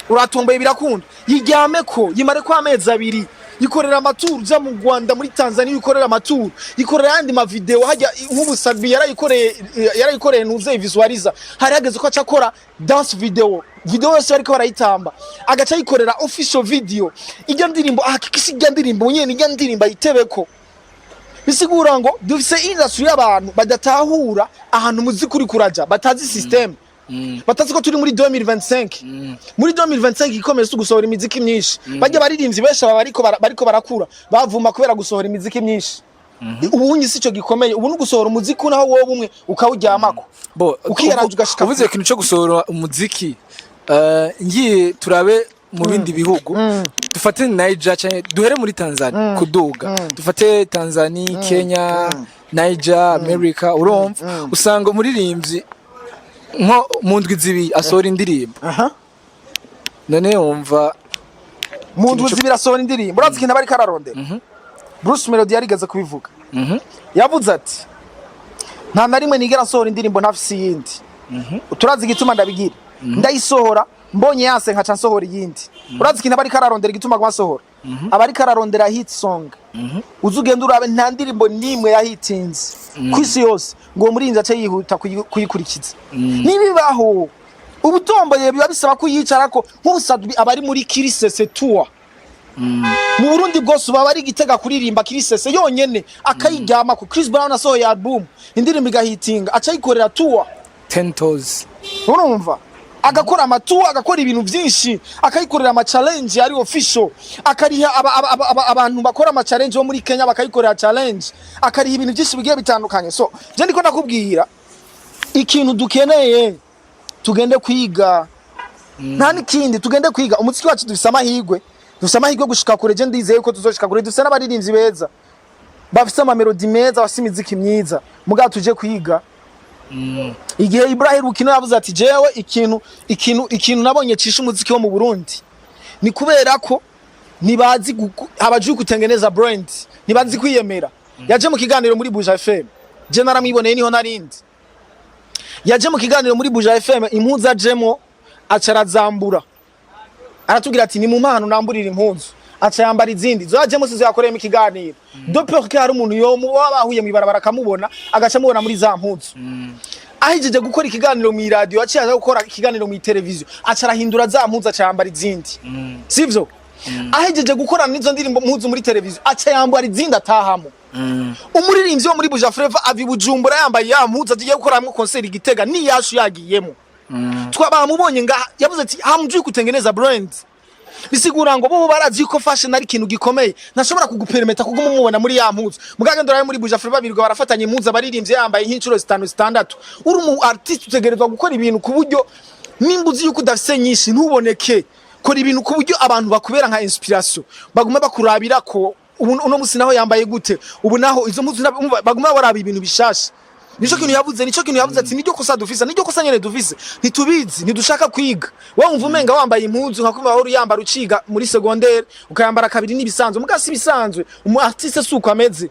uratomboye birakunda yiryame ko yimare kwa amezi 2 yikorera amaturu za mu Rwanda muri Tanzania yikorera amaturu yikorera andi ma video hajya nk'ubu Sabi yarayikoreye nuze visualiza hari hageze ko acakora dance video yose ariko barayitamba agaca yikorera official video ijya ndirimbo ahakikisi ijya ndirimbo nyene ijya ndirimbo ayitebeko bisigura ngo dufise industry y'abantu badatahura ahantu muziki uri kuraja batazi system batazi ko turi muri 2025 muri 2025 ikomeza gusohora imiziki myinshi bajya baririmbyi besha bariko barakura bavuma kubera gusohora imiziki myinshi ubunyi sico gikomeye ubu nugusohora umuziki naho wowe bumwe ukawuryamako ukiyaranje ugashika uvuze ikintu cyo gusohora umuziki ngiye turabe mu bindi bihugu dufate Niger cyane duhere muri Tanzania kuduga dufate Tanzania Kenya Niger America urumva usanga umuririmbyi nko mu ndwi zibi asohora indirimbo none wumva mu ndwi zibi asohora indirimbo urazi kintu bari kararonde Bruce Melody yarigeze kubivuga yavuze ati nta na rimwe nigera asohora indirimbo ntafisi yindi uturazi gituma ndabigira ndayisohora mbonye yase nkaca nsohora yindi urazi kintu bari kararondera gituma gwasohora abari kararondera hit song uzugenda urabe nta ndirimbo nimwe ya hitinze kwisi yose ngo murinzi ace yihuta kuyikurikiza nibibaho ubutomboye biba bisaba kuyicarako nk'ubusadbi abari muri Kirisese tour mu Burundi bwose baba ari gitega kuririmba Kirisese yonyene akayiryama ko Chris Brown asohoye album indirimbo igahitinga aca yikorera tour 10 toes urumva agakora amatu agakora ibintu byinshi akayikorera ama challenge ari official akariha abantu bakora ama challenge bo muri Kenya bakayikorera challenge akariha ibintu byinshi bigiye bitandukanye so je ndiko nakubwira ikintu dukeneye tugende kwiga nta nikindi tugende kwiga umuziki wacu dufise amahigwe gushika kure je ndizeye ko tuzoshika kure dufise n'abaririmbyi beza bafise ama melody meza bafise imiziki myiza muga tuje kwiga igihe Ibrahim Rukino yavuze ati jewe ikintu nabonye cisha umuziki wo mu Burundi ni kubera ko nibazi abaje kutengeneza brand nibazi kwiyemera yaje mu kiganiro muri Buja FM je naramwiboneye niho narindi yaje mu kiganiro muri Buja FM impuza jemo acarazambura aratubwira ati ni mu mpano namburira impuzu aca yambara izindi zaje mu sizo yakoreye mu kiganiro dope ko hari umuntu yo bahuye mu ibarabara kamubona agaca mubona muri za mpuzu ahijeje gukora ikiganiro mu radio aciye gukora ikiganiro mu televiziyo aca arahindura za mpuzu aca yambara izindi sivyo ahijeje gukora nizo ndirimbo mpuzu muri televiziyo aca yambara izindi atahamo umuririmbyi wo muri Buja Flava avi Bujumbura yambaye yampuza agiye gukoramwe concert igitega ni yashu yagiyemo twabamubonye nga yavuze ati hamjui kutengeneza brand bisigura ngo bo barazi ko fashion ari ikintu gikomeye ntashobora kugupermeta kuguma mubona muri yampuza mugage ndora muri Buja Flava birirwa barafatanye impuza baririmbye yambaye nk'incuro 5-6 uri umu artist utegerezwa gukora ibintu ku buryo nimbuzi yuko udafise nyinshi ntuboneke kora ibintu ku buryo abantu bakubera nka inspiration baguma bakurabira ko uno musi naho yambaye gute ubu naho izo mpuzu baguma baraba ibintu bishasha nico kintu yavuze ati niryo kosa dufise niryo kosa nyene dufise ntitubizi ntidushaka kwiga wa umvumenga wambaye impuzu nka kuma wari yambara uciga muri secondaire ukayambara kabiri nibisanzwe mugasi bisanzwe umu artiste suko ameze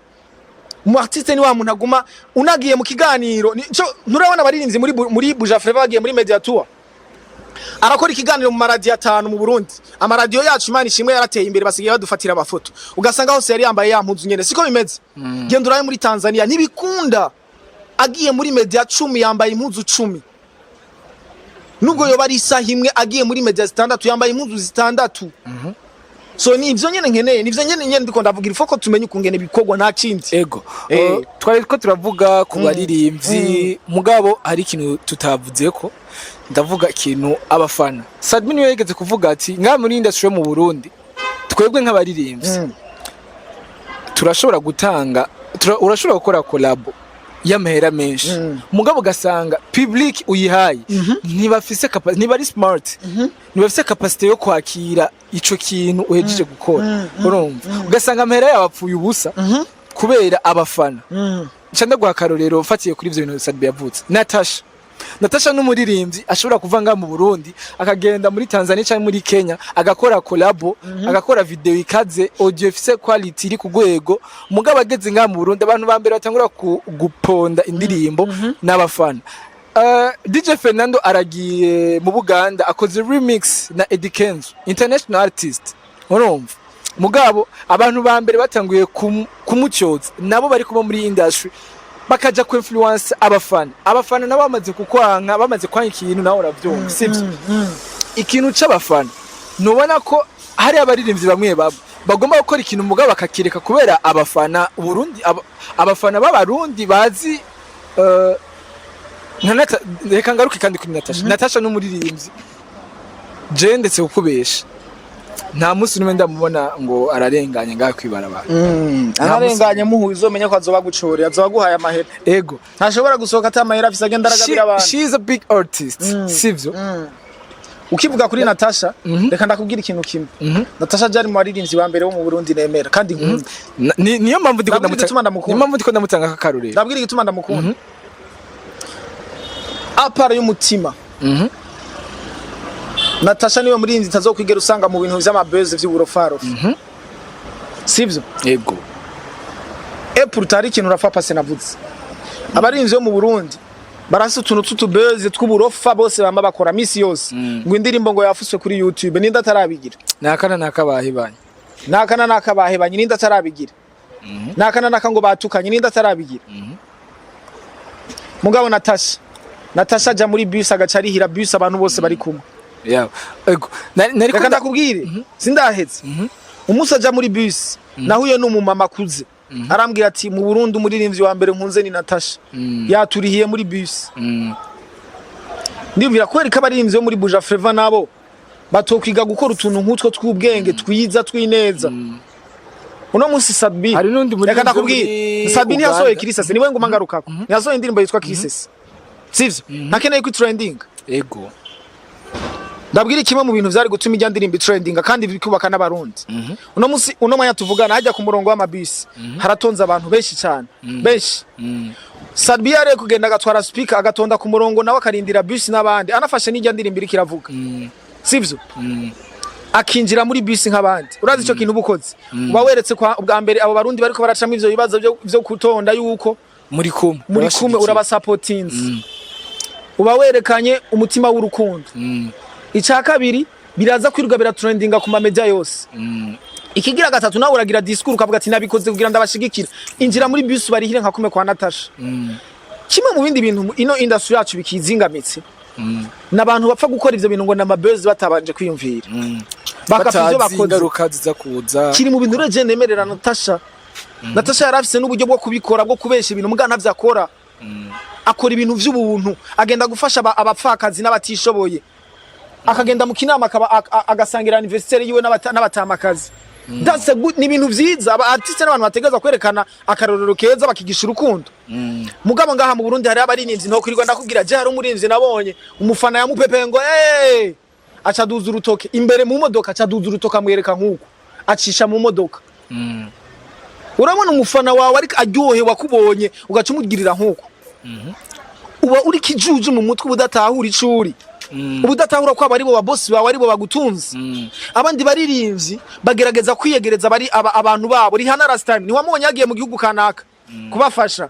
umu artiste ni wa muntu aguma unagiye mu kiganiro nturabona baririmbyi muri Buja Flava bagiye muri media tour arakora ikiganiro mu maradiyo 5 mu Burundi amaradiyo yacu imana ishimwe yarateye imbere basigaye badufatira amafoto ugasanga hose yari yambaye yampuzu nyene siko bimeze genda uraye muri Tanzania ntibikunda agiye muri media 10 yambaye impuzu 10 nubwo yo bari isaha imwe agiye muri media 6 yambaye impuzu 6 so ni ivyo nyene nkeneye nivyo nyene ndiko ndavugira ifoko tumenye ukungene bikogwa nta kindi ego twari ko turavuga ku baririmbyi mugabo hari ikintu tutavuze ko ndavuga ikintu abafana Sadmi niyo yigeze kuvuga ati nka muri industry mu Burundi twebwe nk'abaririmbyi turashobora gutanga urashobora gukora collab y'amahera menshi mugabo gasanga public uyihaye ntibafise ntibari smart ntibafise capacity yo kwakira ico kintu uhejeje gukora urumva ugasanga amahera yabapfuye ubusa kubera abafana cyane guhakarorero mfatiye kuri ivyo bintu Sadbi yavutse Natasha n'umuririmbyi ashobora kuvanga mu Burundi akagenda muri Tanzania cyangwa muri Kenya agakora collab agakora video ikaze audio ifise quality iri ku gwego mugabo ageze nga mu Burundi abantu bambere batangura guponda indirimbo n'abafana DJ Fernando aragiye mu Buganda akoze remix na Eddie Kenzo international artist urumva mugabo abantu bambere batanguye kumucyoza nabo bari kuba muri industry bakaja ku influence abafana nabo bamaze kukwanka bamaze kwanya ikintu naho uravyumva sivyo ikintu c'abafana nubona ko hari abaririmbyi bamwe bagomba gukora ikintu mugabo bakakireka kubera abafana Burundi abafana b'abarundi bazi reka ngaruke kandi kuri Natasha n'umuririmbyi je ndetse ukubesha nta musi numwe ndamubona ngo ararenganye ngaho kwibarabara ararenganye muhu izomenya ko azoba gucore azoba guhaye amahera ego ntashobora gusohoka atamahera afise agenda aragabira abantu she is a big artist sivyo ukivuga kuri Natasha reka ndakubwira ikintu kimwe Natasha jari mu baririmbyi ba mbere bo mu Burundi nemera kandi niyo mpamvu ndiko ndamutanga akakaruriro ndabwira igituma ndamukunda apara y'umutima Natasha niwe murinzi tazokwigera usanga mu bintu vy'amabeze vy'uburofaro sivyo yego pourtant ikintu rafa passe navuze abarinzi yo mu Burundi barasa utuntu tutubeze tw'uburofa bose bamba bakora misi yose ngo indirimbo ngo yafuswe kuri YouTube ninda tarabigira nakana nakabahebanye ninda tarabigira nakana nakango batukanye ninda tarabigira mugabo Natasha ja muri bus agacarihira bus abantu bose bari kumwe ego reka ndakubwire sindahetse umusaja muri bus nahuye n'umumama kuze arambwira ati mu Burundi umuririmbyi wa mbere nkunze ni Natasha yaturihiye muri bus ndibwira kwereka abaririmbyi bo muri Buja Flava nabo batokwiga gukora utuntu nk'utwo tw'ubwenge twiza twineza uno musi Sadbi reka ndakubwire Sadbi ntiyasohoye Kirisese niwe nguma ngarukako ntiyasohoye indirimbo yitwa Kirisese sivyo nakeneye ku trending ego ndabwira kimwe mu bintu vyari gutuma ijya ndirimbo trending kandi bikubaka n'abarundi uno musi uno mwanya tuvugana hajya ku murongo w'amabisi haratonza abantu benshi cyane benshi Sadbi yare kugenda agatwara speaker agatonda ku murongo nawe akarindira bus n'abandi anafashe n'ijya ndirimbo iri kiravuga sivyo akinjira muri bus nk'abandi urazi ico kintu bukoze uba weretse kwa ubwa mbere abo barundi bariko baracamo ivyo bibazo byo kutonda yuko muri kumwe urabasupportinze uba werekanye umutima w'urukundo icya kabiri biraza kwiruga biratrendinga ku media yose ikigira gatatu nawe uragira discours ukavuga ati nabikoze kugira ndabashigikira injira muri bus barihire nka kume kwa Natasha kimwe mu bindi bintu ino industry yacu bikizingamitse nabantu bapfa gukora ivyo bintu ngo namabuzz batabanje kwiyumvira bakafivyo bakoze ingaruka ziza kuza kiri mu bintu reje nemerera Natasha Natasha yarafise n'uburyo bwo kubikora bwo kubesha ibintu mugana ntavyakora akora ibintu vy'ubuntu agenda gufasha abapfakazi n'abatishoboye akagenda mu kinama agasangira anniversaire yiwe n'abatamakazi that's a good ni ibintu vyiza aba artiste n'abantu bategeza kwerekana akarorero keza bakigisha urukundo mugabo ngaha mu Burundi hari abarinzi nto kwirirwa ndakubwira je hari umurinzi nabonye umufana yamupepe ngo acaduza urutoke imbere mu modoka acaduza urutoka amwereka nkuko acisha mu modoka urabona umufana wawe ariko aryohe wakubonye ugaca umugirira nkuko uba uri kijuju mu mutwe ubudatahura icuri ubudatahura ko abari bo babosi bawe ari bo bagutunze abandi baririmvyi bagerageza kwiyegereza bari abantu babo Rihanna last time ni wamubonye yagiye mu gihugu kanaka kubafasha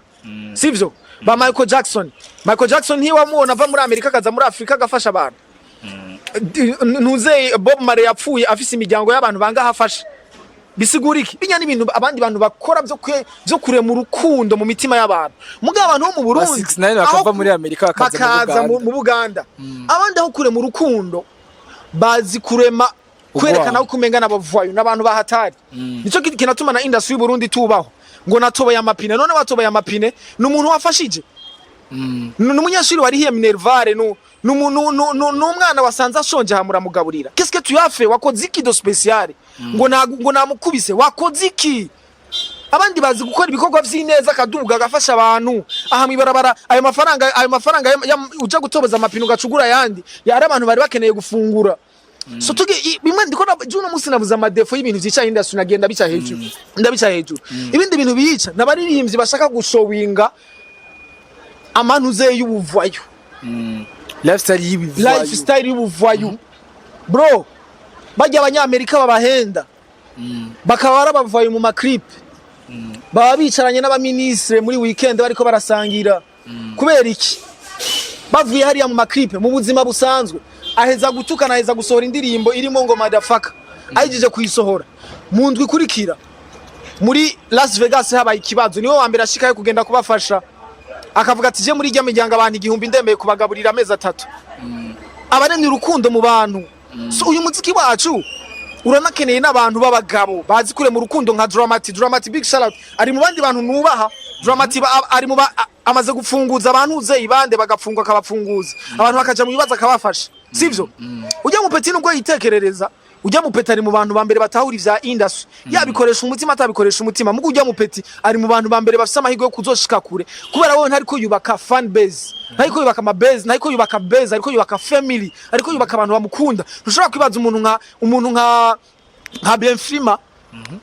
sivyo ba Michael Jackson nti wamubona ava muri Amerika kaza muri Afrika gafasha abantu ntuze Bob Marley yapfuye afise imiryango y'abantu banga hafasha bisiguriki binya n'ibintu abandi bantu bakora byo kure mu rukundo mu mitima y'abantu mugabo abantu bo mu Burundi 69 bakava muri Amerika bakaza mu Buganda abandi aho kure mu rukundo bazi kurema kwerekana uko umenga n'abavayo n'abantu bahatari nico kinatuma na industry y'u Burundi tubaho ngo natoboye amapine none watoboye amapine n'umuntu wafashije n'umunyashuri wari hiye Minervare n'umwana wasanze ashonje hamura mugaburira qu'est-ce que tu as fait wakoze iki do spécial ngo namukubise wakoze iki abandi bazi gukora ibikorwa vy'ineza kaduga gafasha abantu aha mwibarabara ayo mafaranga uja gutoboza amapine ugacugura yandi yari abantu bari bakeneye gufungura so tuge bimwe ndikona juno musi navuza amadefo y'ibintu vyica industry nagenda bica hejuru ndabica hejuru ibindi bintu bica nabaririmbyi bashaka gushowinga amanuze y'ubuvayo lifestyle y'ubuvayo bro bajya abanyamerika babahenda bakaba barabavaye mu maclip baba bicaranye n'abaministre muri weekend bariko barasangira kubera iki bavuye hariya mu maclip mu buzima busanzwe aheza gutukana aheza gusohora indirimbo irimo ngo madafaka ayijije kuyisohora mu ndwi kurikira muri Las Vegas habaye ikibazo niwe wa mbere ashikaye kugenda kubafasha akavuga ati je muri rya miryango abantu igihumbi ndemeye kubagaburira amezi 3 abaremye urukundo mu bantu so uyu muziki wacu uranakeneye n'abantu babagabo bazi kure mu rukundo nka Dramati big shout out ari mu bandi bantu nubaha Dramati ari mu amaze gufunguza abantu uze ibande bagafungwa akabafunguza abantu bakaja mu bibaza akabafasha sivyo ujya mu peti nubwo yitekerereza ujya mu peti ari mu bantu bambere batahura ivya industry yabikoresha umutima atabikoresha umutima mugo ujya mu peti ari mu bantu bambere bafise amahirwe yo kuzoshika kure kubera wowe ntari ko yubaka fan base ntari ko yubaka ama base ntari ko yubaka base ariko yubaka family ariko yubaka abantu bamukunda ntushobora kwibaza umuntu nka Bienfrima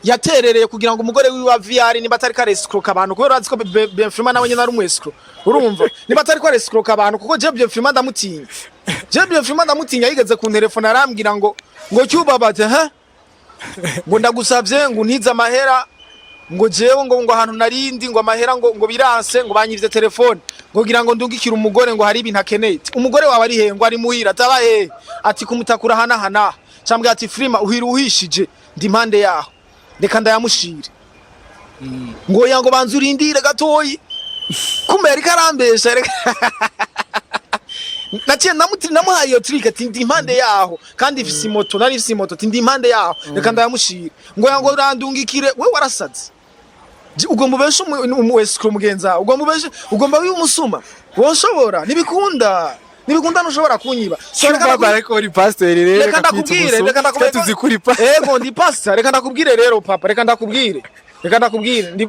yaterereye kugira ngo umugore wiwe wa VR niba atari ka escroc abantu kubera azi ko Bienfrima nawe nyina ari umu escroc urumva niba atari ko escroc abantu kuko je Bienfrima ndamutinya yigeze ku telefone arambwira ngo Qbaba ngo ndagusavye ngo ntiza amahera ngo jewe ngo ahantu narindi ngo amahera ngo biranse ngo banyivye telefone ngo gira ngo ndungikira umugore ngo hari ibintu akeneye umugore wawe ari he ngo ari muhira ataba he ati kumutakura hana cyambwa ati Frima uhishije ndi impande yaho reka ndayamushire ngo yango banzurindire gatoyi kumera ikarambesha reka naciye namuhaye iyo trick ati ndi impande yaho kandi ifise moto nari ifise moto ati ndi impande yaho reka ndayamushire ngo yango urandungikire we warasaze ugomba ubeshe umwescro mugenza ugomba wimusuma woshobora nibikunda ntushobora kunyiba Qbaba ariko uri pastor rero reka ndakubwire tuzikuri pa ego ndi pastor reka ndakubwire rero papa reka ndakubwire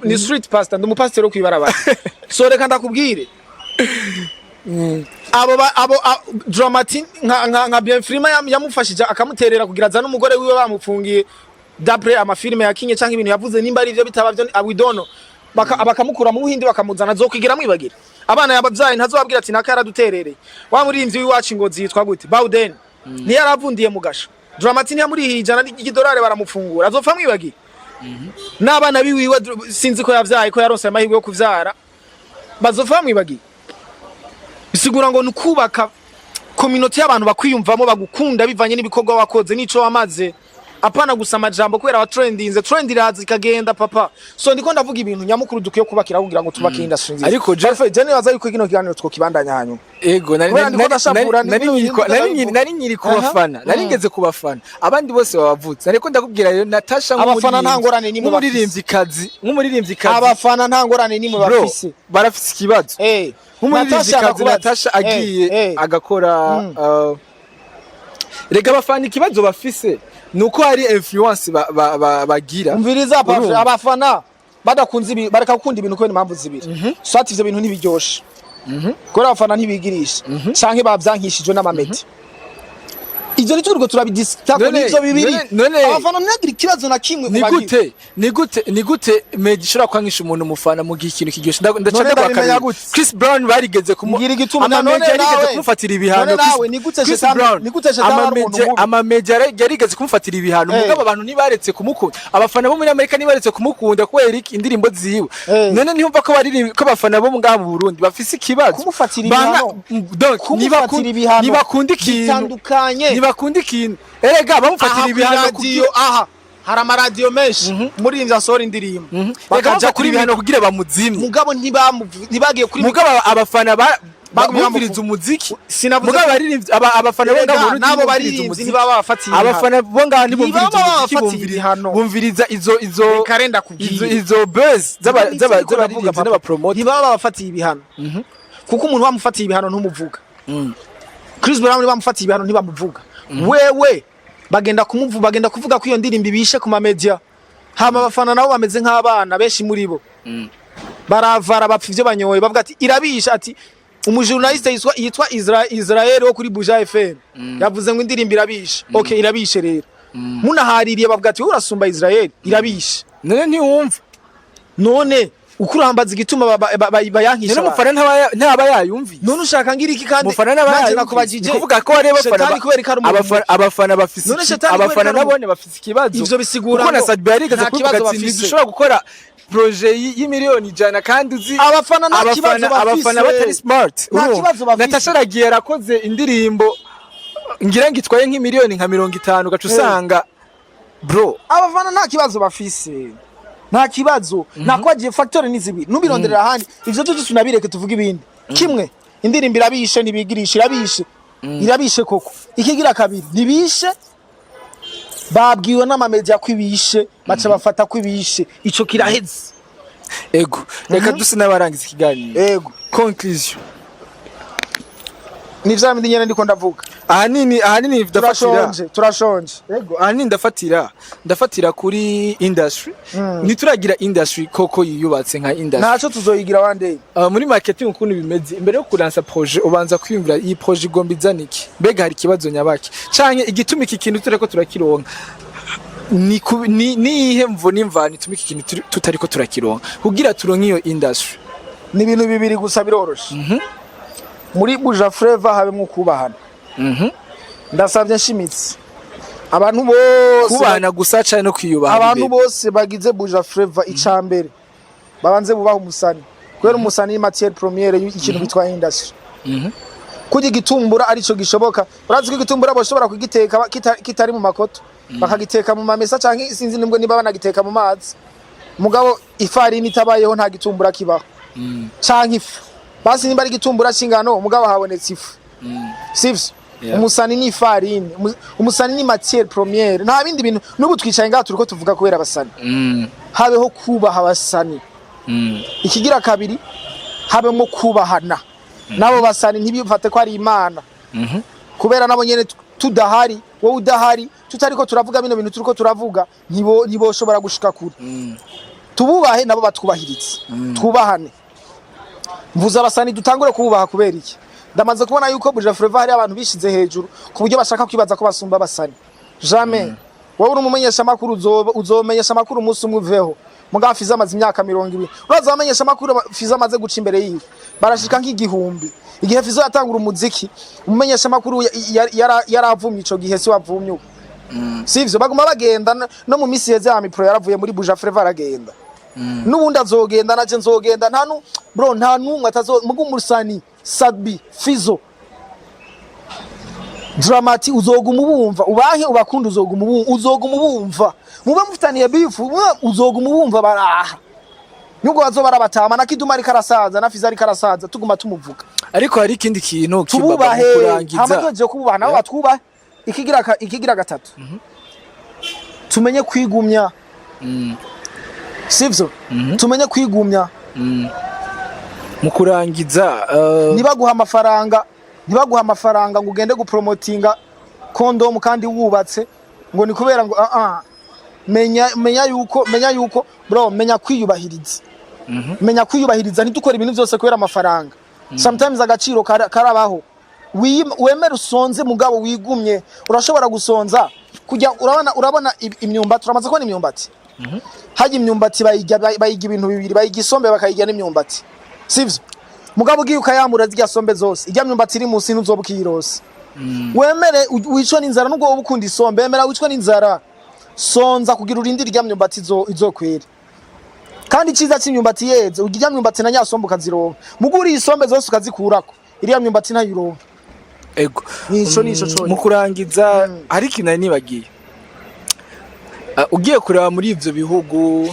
ni street pastor ndi umupastor wo kwibarabara so reka ndakubwire abo Dramati nka Bienfrima yamufashije akamuterera kugira azana umugore wiwe bamufungiye d'après amafilme yakinye canke ibintu yavuze nimba ari ivyo bitaba byo awidono bakamukura mu Buhindi bakamuzana zokigira mwibagira abana yabavyaye ntazobabwira ati naka yaraduterereye wa murimvyi wiwacu ingozi yitwa gute Bauden ni yaravundiye mu gasho Dramati ni yamuri hijana $1 baramufungura azopfa mwibagira n'abana biwiwe sinzi ko yavyaye ko yaronse amahirwe yo kuvyara bazopfa mwibagira bisigura ngo nukubaka community y'abantu bakwiyumvamo bagukunda bivanye n'ibikorwa wakoze nico wamaze apana gusa amajambo kubera wa trend iraza ikagenda papa so ndiko ndavuga ibintu nyamukuru dukiye kubakira kugira ngo tubake industry nziza ariko je nibaza yuko kino kiganiro two kibandanya hanyuma ego nari nyiri kubafana nari ngeze kubafana abandi bose babavutse ariko ndakubwira rero Natasha abafana nta ngorane nimwe nk'umuririmvyikazi abafana nta ngorane nimwe bafise barafise ikibazo nk'umuririmvyikazi Natasha agiye agakora rega abafana ikibazo bafise nuko hari influence bagira umviriza abafana badakunze bareka gukunda ibintu kubera impamvu zibiri swati ivyo bintu ntibiryoshe kora abafana ntibigirisha canke bavyankishijwe n'amameti ivyo ni turiko turabidiscuta ko nivyo bibiri abafana ntagira ikibazo na kimwe ni gute Meddy ishobora kwankisha umuntu umufana mu gihe ikintu kiryoshe ndacane kwa kabiri Chris Brown barigeze kumufatira ibihano Meddy yarigeze kumufatira ibihano mugabo abantu ntibaretse kumukunda abafana bo muri Amerika ntibaretse kumukunda kubera indirimbo ziwe none ntiyumva ko abafana bo ngaha mu Burundi bafise ikibazo kumufatira ibihano nibakunda ikintu bakunda ikintu erega bamufatira ibihano kugiyo hari amaradiyo menshi muri imvya sora indirimbo bakaja kuri ibihano kugira bamuzimye mugabo ntibagiye kuri mugabo abafana bumviriza umuziki mugabo abafana bo ngaho nabo baririmbyi ntibaba bafatiye abafana bo ngaho ntibumviriza umuziki bumviriza izo buzz z'abaririmbyi n'abapromoter ntibaba bafatiye ibihano kuko umuntu bamufatiye ibihano ntumuvuga Chris Brown bamufatiye ibihano ntibamuvuga wewe bagenda kuvuga ko iyo ndirimbo ibishe ku ma media hama abafana nabo bameze nk'abana benshi muri bo baravara bapfa ivyo banyoye bavuga ati irabisha ati umujournaliste yitwa Israel wo kuri Buja FM yavuze ngo indirimbo irabisha okay irabishe rero munahaririye bavuga ati urasumba Israel irabishe none ntiwumva none ukurambaza igituma bayankisha none umufana ntaba yayumvi none ushaka ngira iki kandi umufana nabajije kuvuga ko ari abafana bafise abafana nabone bafise ikibazo ivyo bisigura ko na Sadbi yarigeze kuvuga ati ntidushobora gukora projet y'imiliyoni 100 kandi uzi abafana batari smart Natasha aragiye yarakoze indirimbo ngira ngo itwaye nk'imiliyoni nka 50 gacu usanga bro abafana nta kibazo bafise nta kibazo nakwagiye factor nizibiri nubironderera handi ivyo tunabireke tuvuga ibindi kimwe indirimbo irabishe nibigirisha irabishe koko ikigira kabiri nibishe babwiwe n'amamedia kwibishe baca bafata kwibishe ico kiraheze ego reka duse nabarangiza ikiganiro ego conclusion nivyo mindi nyene ndiko ndavuga ahanini turashonje ego ahanini ndafatira kuri industry nituragira industry koko yiyubatse nka industry naco tuzoyigira one day muri marketing ukuntu bimeze imbere yo kuransa projet ubanza kwiyumvira iyi projet igomba izaniki mbega hari kibazo nyabaki canke igituma iki kintu tureko turakironka ni ihe mvo n'imvana ituma iki kintu tutariko turakironka kugira turonke iyo industry ni ibintu bibiri gusa biroroshe muri Buja Flavor habemwe kubahana ndasavye nshimitse abantu bose kubahana gusa cyane no kwiyubaha abantu bose bagize Buja Flavor icambere babanze bubaha umusani kwera umusani ni matière première y'ikintu bitwa industry kugira gitumbura arico gishoboka urazi ko gitumbura boshobora kugiteka kitari mu makoto bakagiteka mu mamesa canke sinzi nimbwe niba banagiteka mu mazi mugabo ifarini itabayeho nta gitumbura kibaho canke ifu basi nimba ari gitumbura cingano umugabo habonetse ifu sivyo umusani ni farini umusani ni matière première nta bindi bintu nubu twicaye ngaho turiko tuvuga kubera abasani habeho kubaha abasani ikigira kabiri habemo kubahana nabo basani ntibifate ko ari imana kubera nabo nyene tudahari wowe udahari tutariko turavuga bino bintu turiko turavuga nibo shobora gushika kure tububahe nabo batwubahiritse twubahane mvuza abasani dutangure kububaha kubera iki ndamaze kubona yuko Buja Flavor hari abantu bishize hejuru ku buryo bashaka kwibaza ko basumba abasani jamais wowe uri umumenyesha makuru uzomenyesha makuru umunsi umwe uveho mugabo Fiza amaze imyaka 200 uraza bamenyesha makuru Fiza amaze guca imbere yiwe barashika nk'igihumbi igihe Fiza yatangura umuziki umumenyesha makuru yaravumye ico gihe si wavumye uko sivyo baguma bagenda no mu misi yeze ami pro yaravuye muri Buja Flavor aragenda nubundi azogenda naje nzogenda nta numwe atazo mugumusani Sadbi Fizo Dramati uzoguma ubumva ubahe ubakunda uzoguma ubumva mube mufitaniye bifu uzoguma ubumva baraha nubwo bazoba barabatama na Kiduma ari karasaza na Fiza ari karasaza tuguma tumuvuga ariko hari ikindi kintu Qbaba mu kurangiza hamaze kububaha nabo batwubahe ikigira gatatu tumenye kwigumya sivyo tumenye kwigumya mu kurangiza nibaguha amafaranga ngo ugende gupromotinga condom kandi wubatse ngo ni kubera ngo menya yuko bro menya kwiyubahiriza menya kwiyubahiriza ntidukora ibintu byose kubera amafaranga sometimes agaciro karabaho wemera usonze mugabo wigumye urashobora gusonza kujya urabona imyumbati turamaze kubona imyumbati haje imyumbati bayiga ibintu bibiri bayiga isombe bakayiga n'imyumbati sivyo mugabo ugiye ukayamura zirya sombe zose ijya myumbati iri munsi n'uzobukirose wemere wicwa n'inzara nubwo ubukunda isombe wemera wicwa n'inzara sonza kugira urindira ijya myumbati izokwera kandi ciza cy'imyumbati yeze ujya myumbati na nyasombe ukazironka muguri isombe zose ukazikurako iriya myumbati ntayironka ego nico mu kurangiza hari kinani nibagiye ugiye kureba muri ivyo bihugu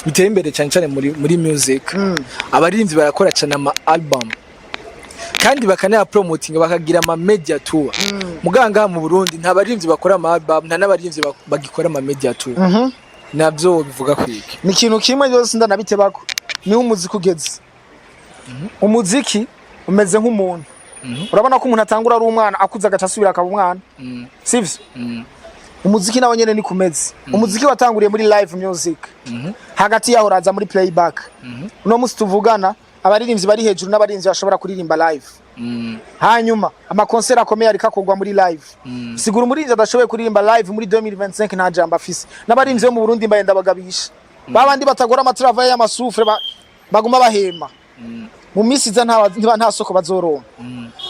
biteye imbere cyane muri music abarinzi barakora cyane ama album kandi bakanaya promoting bakagira ama media tour muganga mu Burundi nta barinzi bakora ama album nta nabarinzi bagikora ama media tour nabyo bivuga kwiki ni kintu kimwe cyose ndanabitebako ni umuziki ugeze umuziki umeze nk'umuntu urabona ko umuntu atangura ari umwana akuza agacasubira akaba umwana sivyo umuziki nawo nyene ni kumeze umuziki watanguriye muri live music hagati yaho raza muri playback no musi tuvugana abaririmbyi bari hejuru n'abaririmbyi bashobora kuririmba live hanyuma ama concert akomeye ariko akogwa muri live sigura umuririmbyi adashoboye kuririmba live muri 2025 nta jamba afise n'abaririmbyi bo mu Burundi mbaye ndabagabisha babandi batagora amatrava y'amasufre baguma bahema mu misi za nta soko bazoronka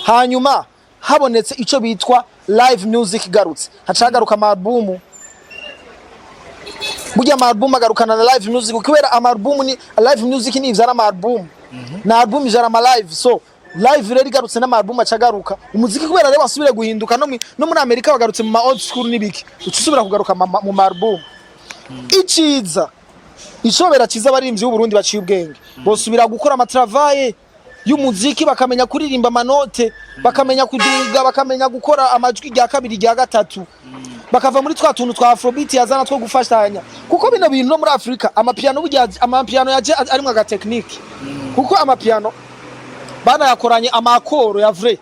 hanyuma habonetse ico bitwa live music garutse hacagaruka album burya album agarukana na live music kubera album ni live music ni ivyara album na album ijara live so live rero igarutse na album acagaruka umuziki kubera rero wasubire guhinduka no muri Amerika bagarutse mu old school nibiki ucisubira kugaruka mu album iciza ishobera ciza abarimvyi b'u Burundi baciye ubwenge bosubira gukora amatravaye y'umuziki bakamenya kuririmba amanote bakamenya kuduga bakamenya gukora amajwi rya kabiri rya gatatu bakava muri twa tuntu twa afrobeat yazana two gufashanya kuko bino bintu no muri Afrika amapiano yaje ari mwa ga technique kuko amapiano bana yakoranye amakoro ya vrai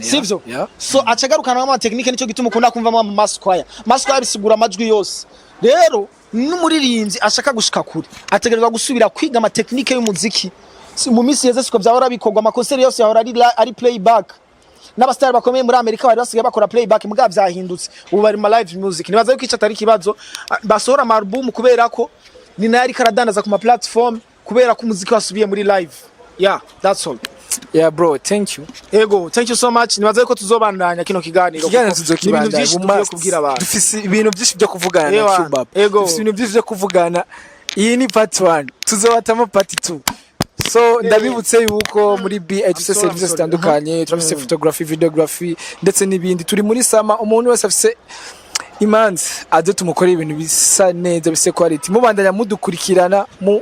sivyo so acagarukana ama technique nico gituma ukunda kumva ama masquire bisigura amajwi yose rero n'umuririmbyi ashaka gushika kuri ategerezwa gusubira kwiga ama technique y'umuziki mu misi yeze siko byahora bikogwa amakonseri yose yahora ari playback n'abastar bakomeye muri Amerika bari basigaye bakora playback muga byahindutse ubu bari ma live music nibaza yuko ico atari kibazo basohora ama album kubera ko ni nayo ari karadandaza ku ma platform kubera ko umuziki wasubiye muri live that's all bro thank you thank you so much nibaza yuko tuzobandanya kino kiganiro tuzokibandanya kubwira abantu dufise ibintu byinshi byo kuvugana na Qbaba dufise ibintu byinshi byo kuvugana iyi ni part 1 tuzobatamo part 2 so ndabibutse yuko muri BH services zitandukanye turafise photography videography ndetse n'ibindi turi muri sama umuntu wese afise imanzi aje tumukora ibintu bisa neza bise quality mubandanya mudukurikirana mu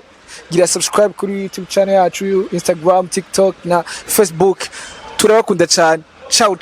gira subscribe kuri YouTube channel yacu Instagram TikTok na Facebook turabakunda cyane ciao